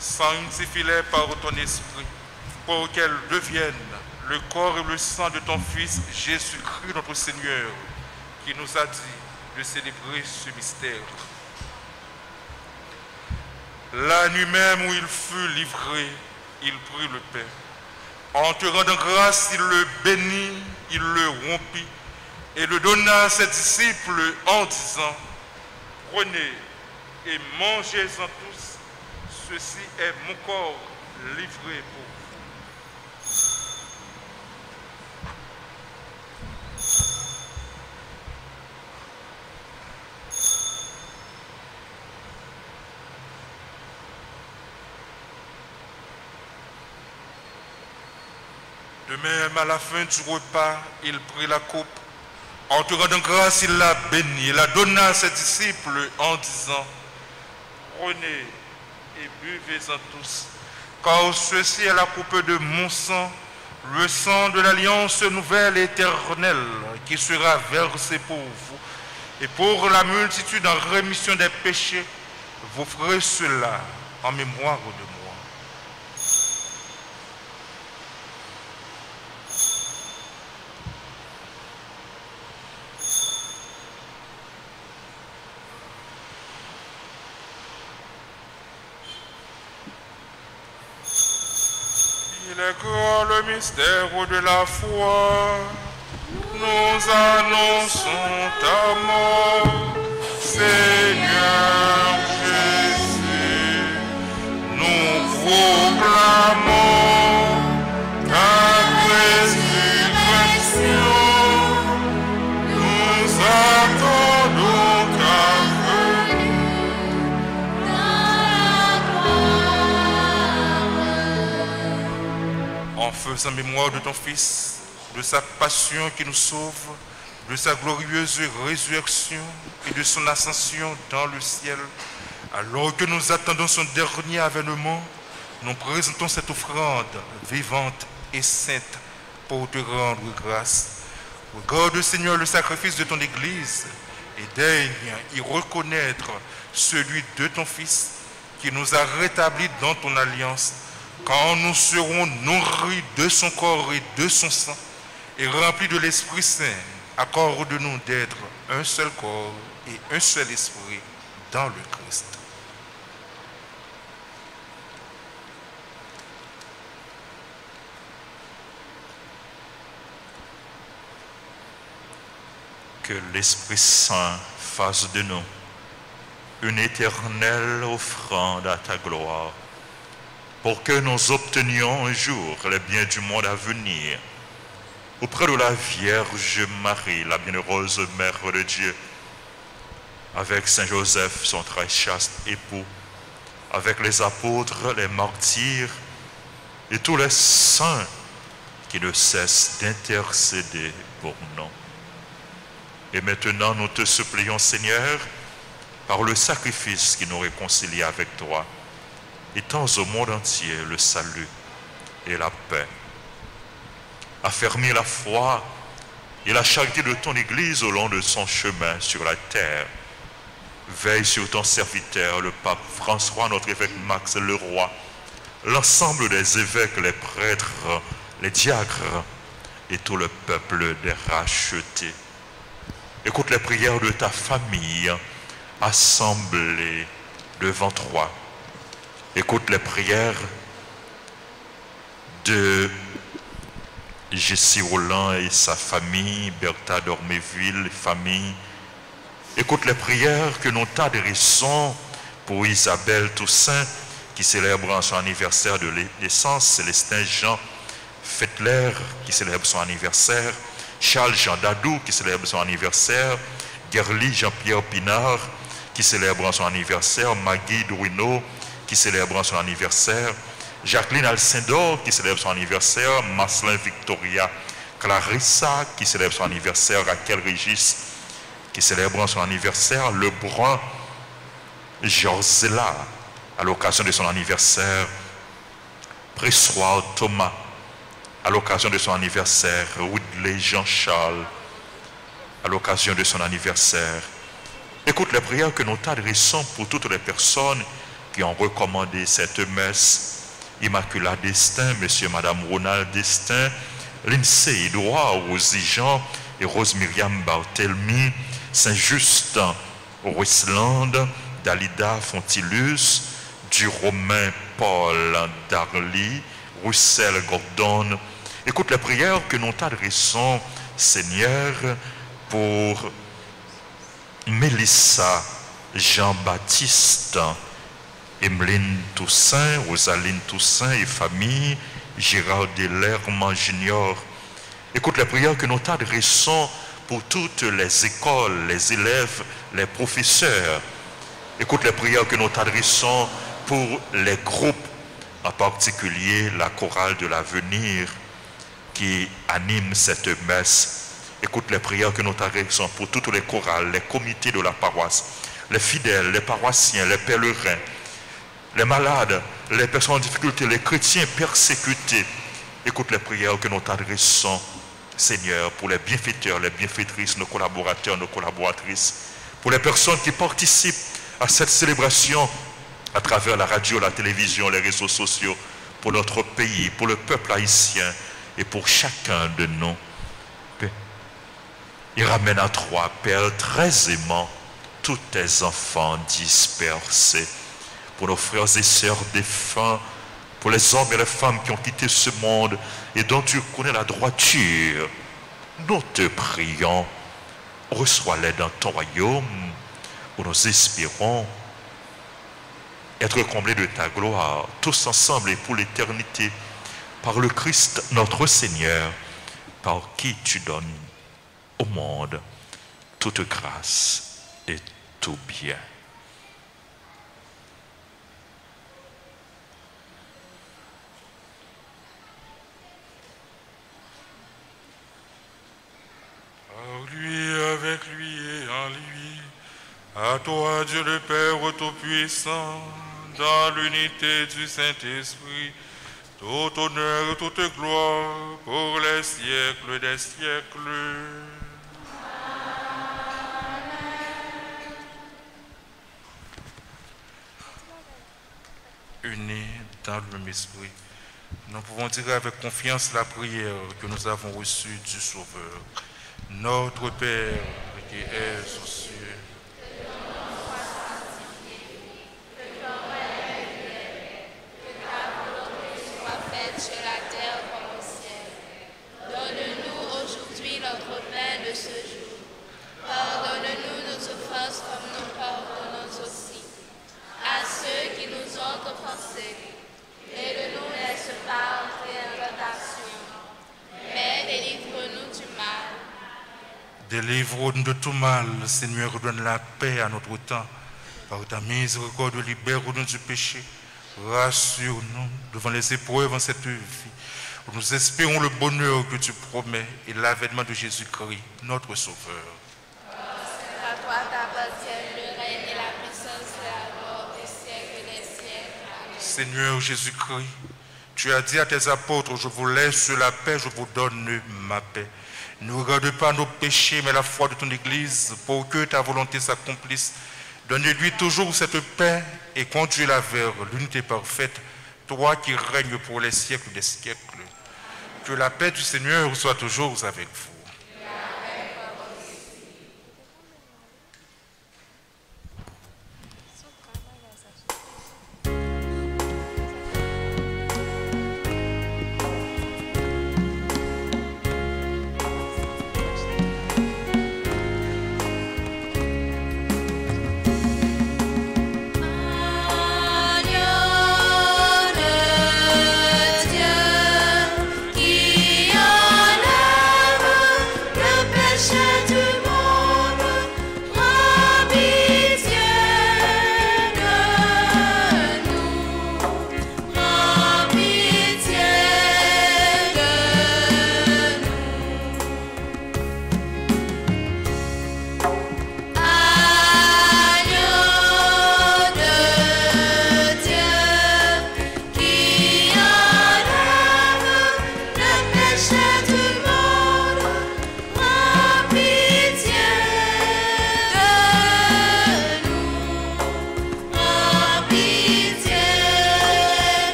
Sanctifie-les par ton esprit pour qu'elles deviennent le corps et le sang de ton Fils Jésus-Christ notre Seigneur, qui nous a dit de célébrer ce mystère. La nuit même où il fut livré, il prit le pain. En te rendant grâce, il le bénit, il le rompit et le donna à ses disciples en disant: prenez et mangez-en tous, ceci est mon corps livré pour vous. De même, à la fin du repas, il prit la coupe. En te rendant grâce, il la bénit et la donna à ses disciples en disant: prenez et buvez-en tous, car ceci est la coupe de mon sang, le sang de l'alliance nouvelle et éternelle, qui sera versé pour vous et pour la multitude en rémission des péchés. Vous ferez cela en mémoire de moi. Il est grand le mystère de la foi. Nous annonçons ta mort, Seigneur Jésus. Nous proclamons ta résurrection. Nous attendons ta venue en faisant mémoire de ton Fils, de sa passion qui nous sauve, de sa glorieuse résurrection et de son ascension dans le ciel. Alors que nous attendons son dernier avènement, nous présentons cette offrande vivante et sainte pour te rendre grâce. Regarde, Seigneur, le sacrifice de ton Église et daigne y reconnaître celui de ton Fils qui nous a rétablis dans ton alliance. Quand nous serons nourris de son corps et de son sang et remplis de l'Esprit Saint, accorde-nous d'être un seul corps et un seul esprit dans le Christ. Que l'Esprit Saint fasse de nous une éternelle offrande à ta gloire, pour que nous obtenions un jour les biens du monde à venir, auprès de la Vierge Marie, la bienheureuse Mère de Dieu, avec Saint Joseph, son très chaste époux, avec les apôtres, les martyrs et tous les saints qui ne cessent d'intercéder pour nous. Et maintenant, nous te supplions, Seigneur, par le sacrifice qui nous réconcilie avec toi, étends au monde entier le salut et la paix. Affermis la foi et la charité de ton Église au long de son chemin sur la terre. Veille sur ton serviteur, le pape François, notre évêque Max le roi, l'ensemble des évêques, les prêtres, les diacres et tout le peuple des rachetés. Écoute les prières de ta famille assemblée devant toi. Écoute les prières de Jessie Roland et sa famille, Bertha Dorméville, famille. Écoute les prières que nous t'adressons pour Isabelle Toussaint, qui célèbre son anniversaire de naissance, Célestin Jean Fettler, qui célèbre son anniversaire, Charles Jean Dadou, qui célèbre son anniversaire, Gerly Jean-Pierre Pinard, qui célèbre son anniversaire, Maggie Druino, qui célèbre son anniversaire, Jacqueline Alcindor, qui célèbre son anniversaire, Marcelin Victoria Clarissa, qui célèbre son anniversaire, Raquel Régis, qui célèbre son anniversaire, Lebrun Jorzela, à l'occasion de son anniversaire, Pressoir Thomas, à l'occasion de son anniversaire, Woodley Jean-Charles, à l'occasion de son anniversaire. Écoute les prières que nous t'adressons pour toutes les personnes qui ont recommandé cette messe. Immaculat Destin, Monsieur et Madame Ronald Destin, Lindsay Edouard, Rosie Jean et Rose Myriam Barthelmy, Saint-Justin, Ruisland, Dalida Fontilus, du Romain Paul Darly, Roussel Gordon. Écoute les prières que nous t'adressons, Seigneur, pour Mélissa Jean-Baptiste, Emeline Toussaint, Rosaline Toussaint et famille, Gérard Delerman Junior. Écoute les prières que nous t'adressons pour toutes les écoles, les élèves, les professeurs. Écoute les prières que nous t'adressons pour les groupes, en particulier la chorale de l'avenir qui anime cette messe. Écoute les prières que nous t'adressons pour toutes les chorales, les comités de la paroisse, les fidèles, les paroissiens, les pèlerins, les malades, les personnes en difficulté, les chrétiens persécutés. Écoute les prières que nous t'adressons, Seigneur, pour les bienfaiteurs, les bienfaitrices, nos collaborateurs, nos collaboratrices, pour les personnes qui participent à cette célébration à travers la radio, la télévision, les réseaux sociaux, pour notre pays, pour le peuple haïtien et pour chacun de nous. Il ramène à toi, Père, très aimant, tous tes enfants dispersés, pour nos frères et sœurs défunts, pour les hommes et les femmes qui ont quitté ce monde et dont tu connais la droiture. Nous te prions, reçois-les dans ton royaume, où nous espérons être comblés de ta gloire, tous ensemble et pour l'éternité, par le Christ notre Seigneur, par qui tu donnes au monde toute grâce et tout bien. Par lui, avec lui et en lui, à toi Dieu le Père Tout-Puissant, dans l'unité du Saint-Esprit, tout honneur et toute gloire pour les siècles des siècles. Unis dans le même esprit, nous pouvons dire avec confiance la prière que nous avons reçue du Sauveur. Notre Père qui est aux cieux, sur la terre comme au ciel. Donne-nous aujourd'hui notre pain de ce jour. Pardonne-nous nos offenses comme nous pardonnons aussi à ceux qui nous ont offensés. Et ne nous laisse pas entrer en tentation, mais délivre-nous du mal. délivre-nous de tout mal, Seigneur, donne la paix à notre temps. Par ta miséricorde, libère-nous du péché. Rassure-nous devant les épreuves en cette vie. Nous espérons le bonheur que tu promets et l'avènement de Jésus-Christ, notre Sauveur. À toi t'appartiennent le règne et la puissance et la gloire des siècles et des siècles. Amen. Seigneur Jésus-Christ, tu as dit à tes apôtres, je vous laisse la paix, je vous donne ma paix. Ne regarde pas nos péchés, mais la foi de ton Église, pour que ta volonté s'accomplisse. Donne-lui toujours cette paix et conduis-la vers l'unité parfaite, toi qui règnes pour les siècles des siècles. Que la paix du Seigneur soit toujours avec vous.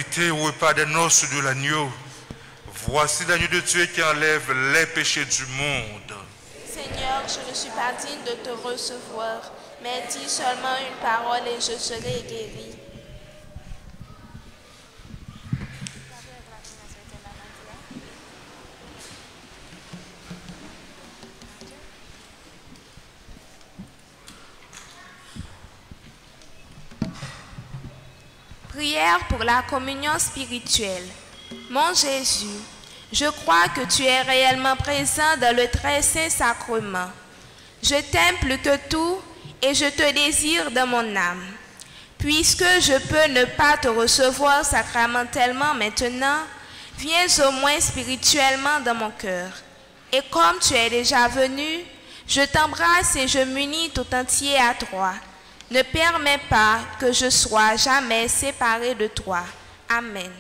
invité au repas des noces de l'agneau. Voici l'agneau de Dieu qui enlève les péchés du monde. Seigneur, je ne suis pas digne de te recevoir, mais dis seulement une parole et je serai guéri. Prière pour la communion spirituelle. Mon Jésus, je crois que tu es réellement présent dans le très saint sacrement. Je t'aime plus que tout et je te désire dans mon âme. Puisque je peux ne pas te recevoir sacramentellement maintenant, viens au moins spirituellement dans mon cœur. Et comme tu es déjà venu, je t'embrasse et je m'unis tout entier à toi. Ne permets pas que je sois jamais séparé de toi. Amen.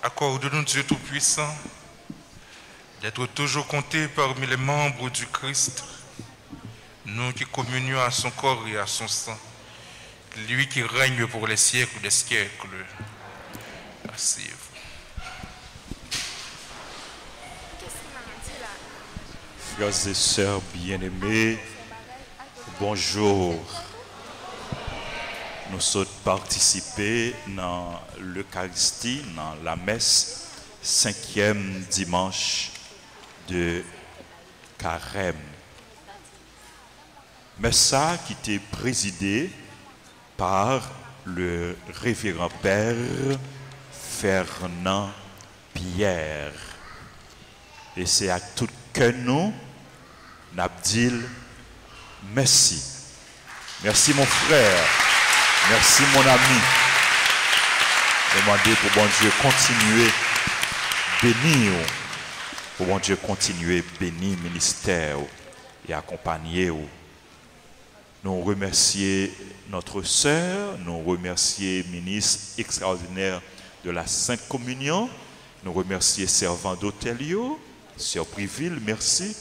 Accorde-nous, Dieu Tout-Puissant, d'être toujours comptés parmi les membres du Christ, nous qui communions à son corps et à son sang, lui qui règne pour les siècles des siècles. Asseyez-vous. Frères et sœurs bien-aimés, bonjour. Nous sommes participés dans l'Eucharistie, dans la messe, 5e dimanche de Carême. Messe ça qui était présidée par le révérend Père Fernand Pierre. Et c'est à tout cœur nous, n'abdil, merci. Merci mon frère. Merci mon ami. Demandez pour bon Dieu continuer bénir. Pour bon Dieu continuer bénir ministère et accompagner. Nous remercions notre sœur, nous remercions ministre extraordinaire de la Sainte Communion, nous remercions servant d'Hôtelio, sœur Priville, merci.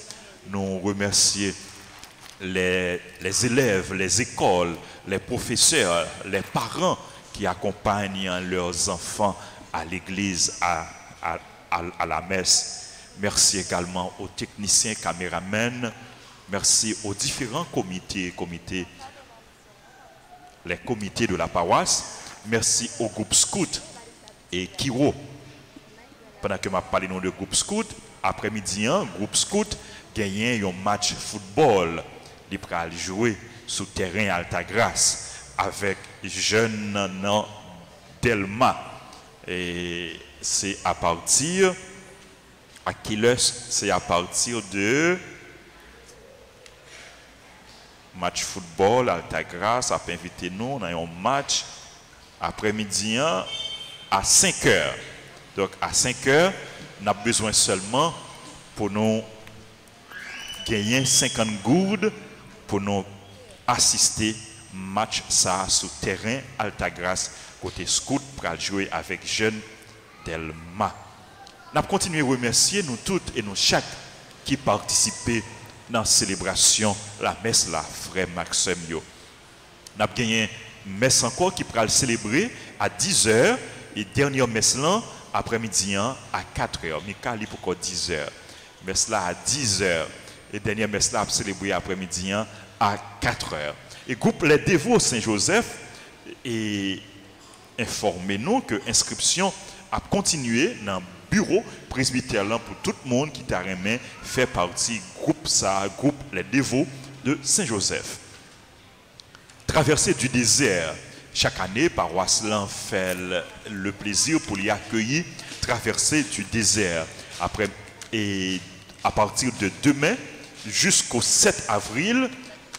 Nous remercions les élèves, les écoles, les professeurs, les parents qui accompagnent leurs enfants à l'église, à la messe. Merci également aux techniciens, caméramens. Merci aux différents comités, les comités de la paroisse. Merci au groupe scout et Kiro. Pendant que je parle de groupe scout, après-midi, groupe scout gagne un match football. Il va jouer sur terrain Altagrace avec jeune Delma. Et c'est à partir, à Kilos, c'est à partir de match football Altagrace a invité nous dans un match après-midi à 5 heures. Donc à 5 heures, on a besoin seulement pour nous gagner 50 gourdes pour nous assister match ça sur terrain Altagrace côté scout pour jouer avec jeune Delma. Nous continuons à remercier nous toutes et nous chaque qui participaient dans la célébration la messe là frère Maxime yo. Nous avons gagné messe encore qui pourra le célébrer à 10h et dernière messe là après-midi à 4h. Mikali pour 10h. Messe là à 10h et dernière messe là célébrer après-midi à 4h. Et groupe les dévots Saint-Joseph et informez-nous que l'inscription a continué dans bureau presbytère là pour tout le monde qui t'a remis fait partie groupe les dévots de Saint-Joseph. Traversée du désert. Chaque année, paroisse là fait le plaisir pour y accueillir traversée du désert. Après, et à partir de demain jusqu'au 7 avril,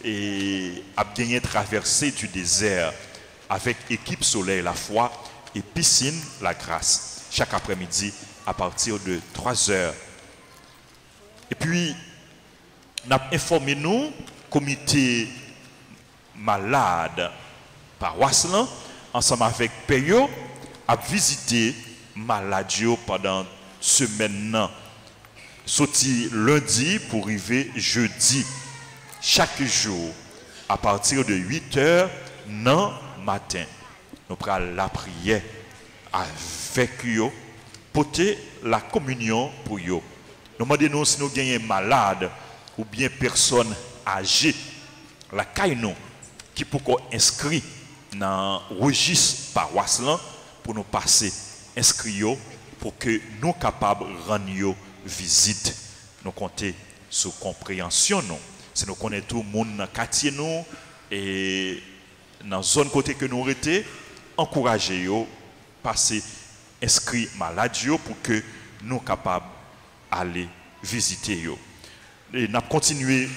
et a gagné traversée du désert avec équipe Soleil la foi et piscine la grâce. Chaque après-midi à partir de 3 heures. Et puis, nous avons informé nous, comité malade paroisse là, ensemble avec Peyo, a visité Maladio pendant semaine. Sorti lundi pour arriver jeudi. Chaque jour, à partir de 8 heures, non matin, nous prenons la prière avec eux, porter la communion pour eux. Nous demandons si nous gagnons malade ou bien personne âgée, la caille qui peut inscrit dans le registre paroisse pour nous passer inscrit pour que nous capables de rendre visite. Nous comptons sur compréhension. Si nous connaissons tout le monde dans le quartier et dans la zone côté que nous étions, encouragez-vous passer inscrit malade pour que nous capables d'aller visiter. Et nous avons continué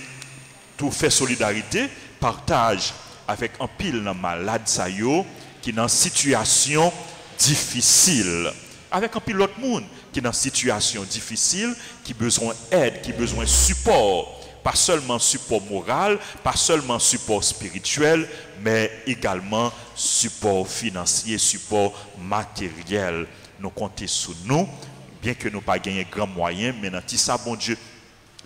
tout faire solidarité, partage avec un pile de malades qui sont dans une situation difficile. Avec un pile d'autres monde qui est dans une situation difficile, qui a besoin d'aide, qui a besoin de support. Pas seulement support moral, pas seulement support spirituel, mais également support financier, support matériel. Nous comptons sur nous, bien que nous n'ayons pas gagné grand moyen, mais nous ça, bon Dieu,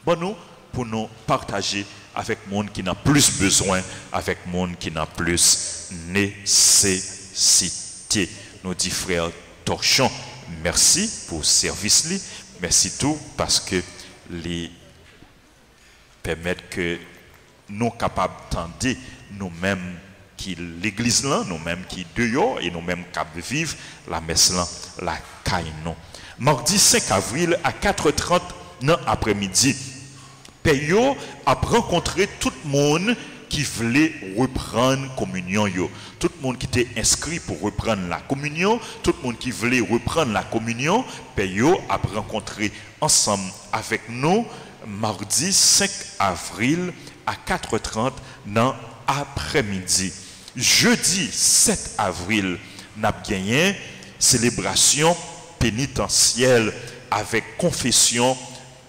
bon nous, pour nous partager avec le monde qui n'a plus besoin, avec le monde qui n'a plus nécessité. Nous dit frère Torchon, merci pour le service, merci tout parce que les permettent que nous capables d'entendre nous-mêmes qui l'église là, nous-mêmes qui dehors et nous-mêmes capables de vivre la messe là, la caille non. Mardi 5 avril à 4h30 dans l'après-midi, Peyo a rencontré tout le monde qui voulait reprendre communion. Tout le monde qui était inscrit pour reprendre la communion, tout le monde qui voulait reprendre la communion, Peyo a rencontré ensemble avec nous mardi 5 avril à 4h30 dans l'après-midi. Jeudi 7 avril, nous avons gagné célébration pénitentielle avec confession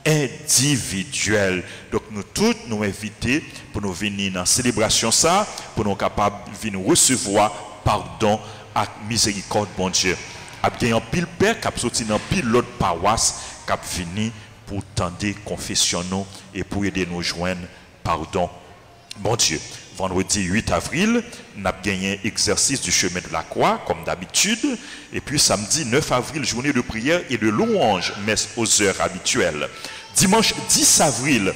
individuelle. Donc nous tous nous inviter pour nous venir dans la célébration ça, pour nous capables de venir recevoir pardon et miséricorde bon Dieu. Nous avons gagné un pile père qui a sorti dans pile l'autre paroisse qui a fini pour tendre confession nous et pour aider nous joindre pardon bon Dieu. Vendredi 8 avril, nous avons gagné exercice du chemin de la croix comme d'habitude et puis samedi 9 avril, journée de prière et de louange, messe aux heures habituelles. Dimanche 10 avril,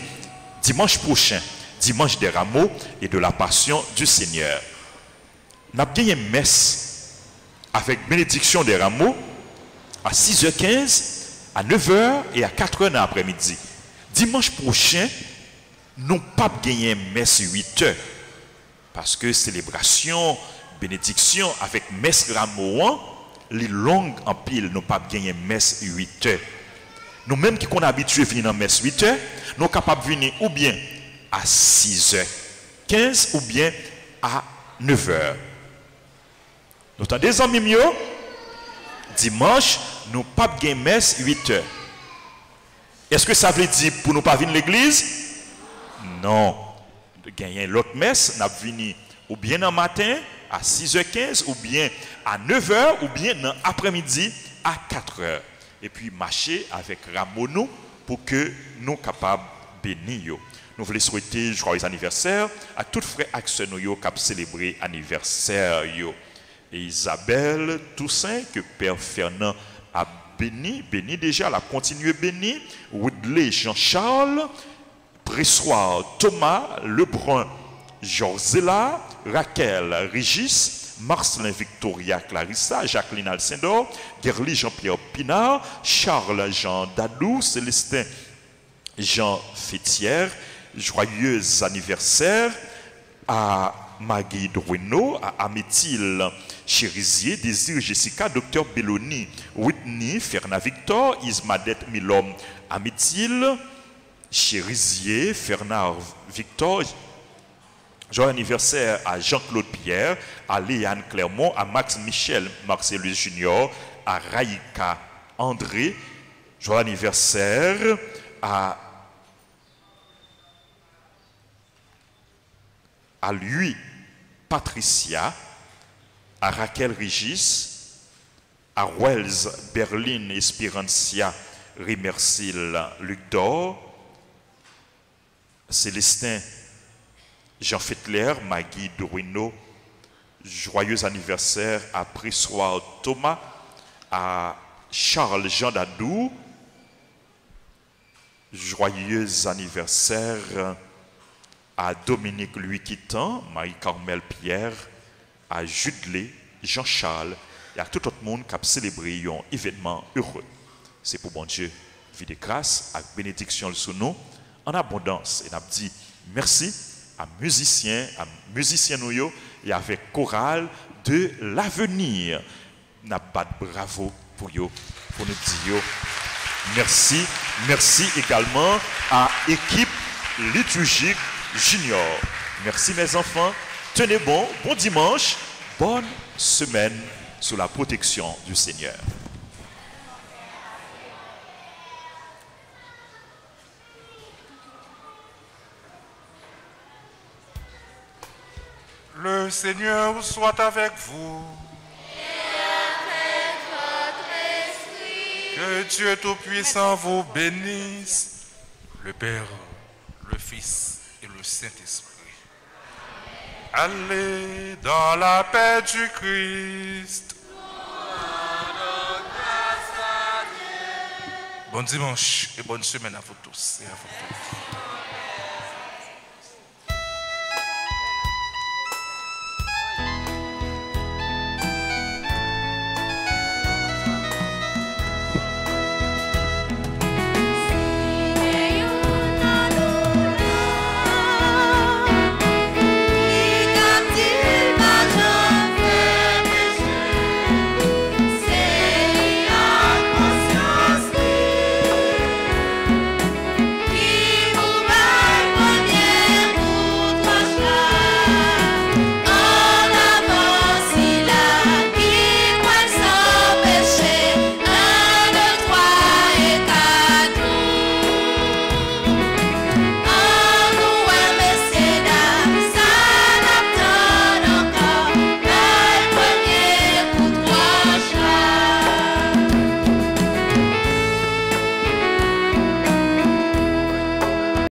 dimanche prochain, dimanche des rameaux et de la passion du Seigneur. Nous avons gagné messe avec bénédiction des rameaux à 6h15, à 9h et à 4h dans l'après-midi. Dimanche prochain, nous n'avons pas gagné messe 8h. Parce que célébration, bénédiction avec messe rameau, les longues en pile, nous n'avons pas gagné messe 8h. Nous-mêmes qui sommes habitués à venir dans messe 8h, nous sommes capables de venir ou bien à 6h15 ou bien à 9h. Nous avons des amis mieux. Dimanche, nous n'avons pas gagné messe 8h. Est-ce que ça veut dire pour nous pas venir à l'église? Non. De gagner l'autre messe, nous venons ou bien dans le matin à 6h15 ou bien à 9h ou bien dans l'après-midi à 4h. Et puis marcher avec Ramono pour que nous soyons capables de bénir. Nous voulons souhaiter joyeux anniversaire à tous les frères et qui ont célébré l'anniversaire. Et Isabelle Toussaint, que Père Fernand a béni déjà, elle a continué béni. Woodley Jean-Charles, Bressoir Thomas, Lebrun Jorzela, Raquel Régis, Marcelin Victoria Clarissa, Jacqueline Alcindor, Gerly Jean-Pierre Pinard, Charles Jean Dadou, Célestin Jean Fétière. Joyeux anniversaire à Maggie Drouino, à Améthyle Chérisier, Désir Jessica, Docteur Belloni, Whitney, Fernand Victor, Ismadette Milom, Améthyle Chérisier, Fernand Victor. Joyeux anniversaire à Jean-Claude Pierre, à Léane Clermont, à Max Michel Marcellus Junior, à Raïka André. Joyeux anniversaire à lui, Patricia, à Raquel Régis, à Wells, Berlin, Esperancia, Rimersil, Luc d'Or, Célestin, Jean Fettler, Maggie Dorino. Joyeux anniversaire à Prissoir Thomas, à Charles Jean Dadou. Joyeux anniversaire à Dominique Louis Quitan, Marie-Carmel Pierre, à Judelé, Jean-Charles et à tout autre monde qui a célébré un événement heureux. C'est pour bon Dieu, vie de grâce, avec bénédiction sur nous, en abondance. Et nous dit merci à musiciens nous et avec chorale de l'avenir. Nous bat bravo pour nous dire merci. Merci également à l'équipe liturgique Junior. Merci mes enfants. Tenez bon, bon dimanche, bonne semaine sous la protection du Seigneur. Le Seigneur soit avec vous. Et avec votre esprit. Que Dieu Tout-Puissant vous bénisse, le Père, le Fils et le Saint-Esprit. Allez dans la paix du Christ. Bon dimanche et bonne semaine à vous tous et à vous toutes.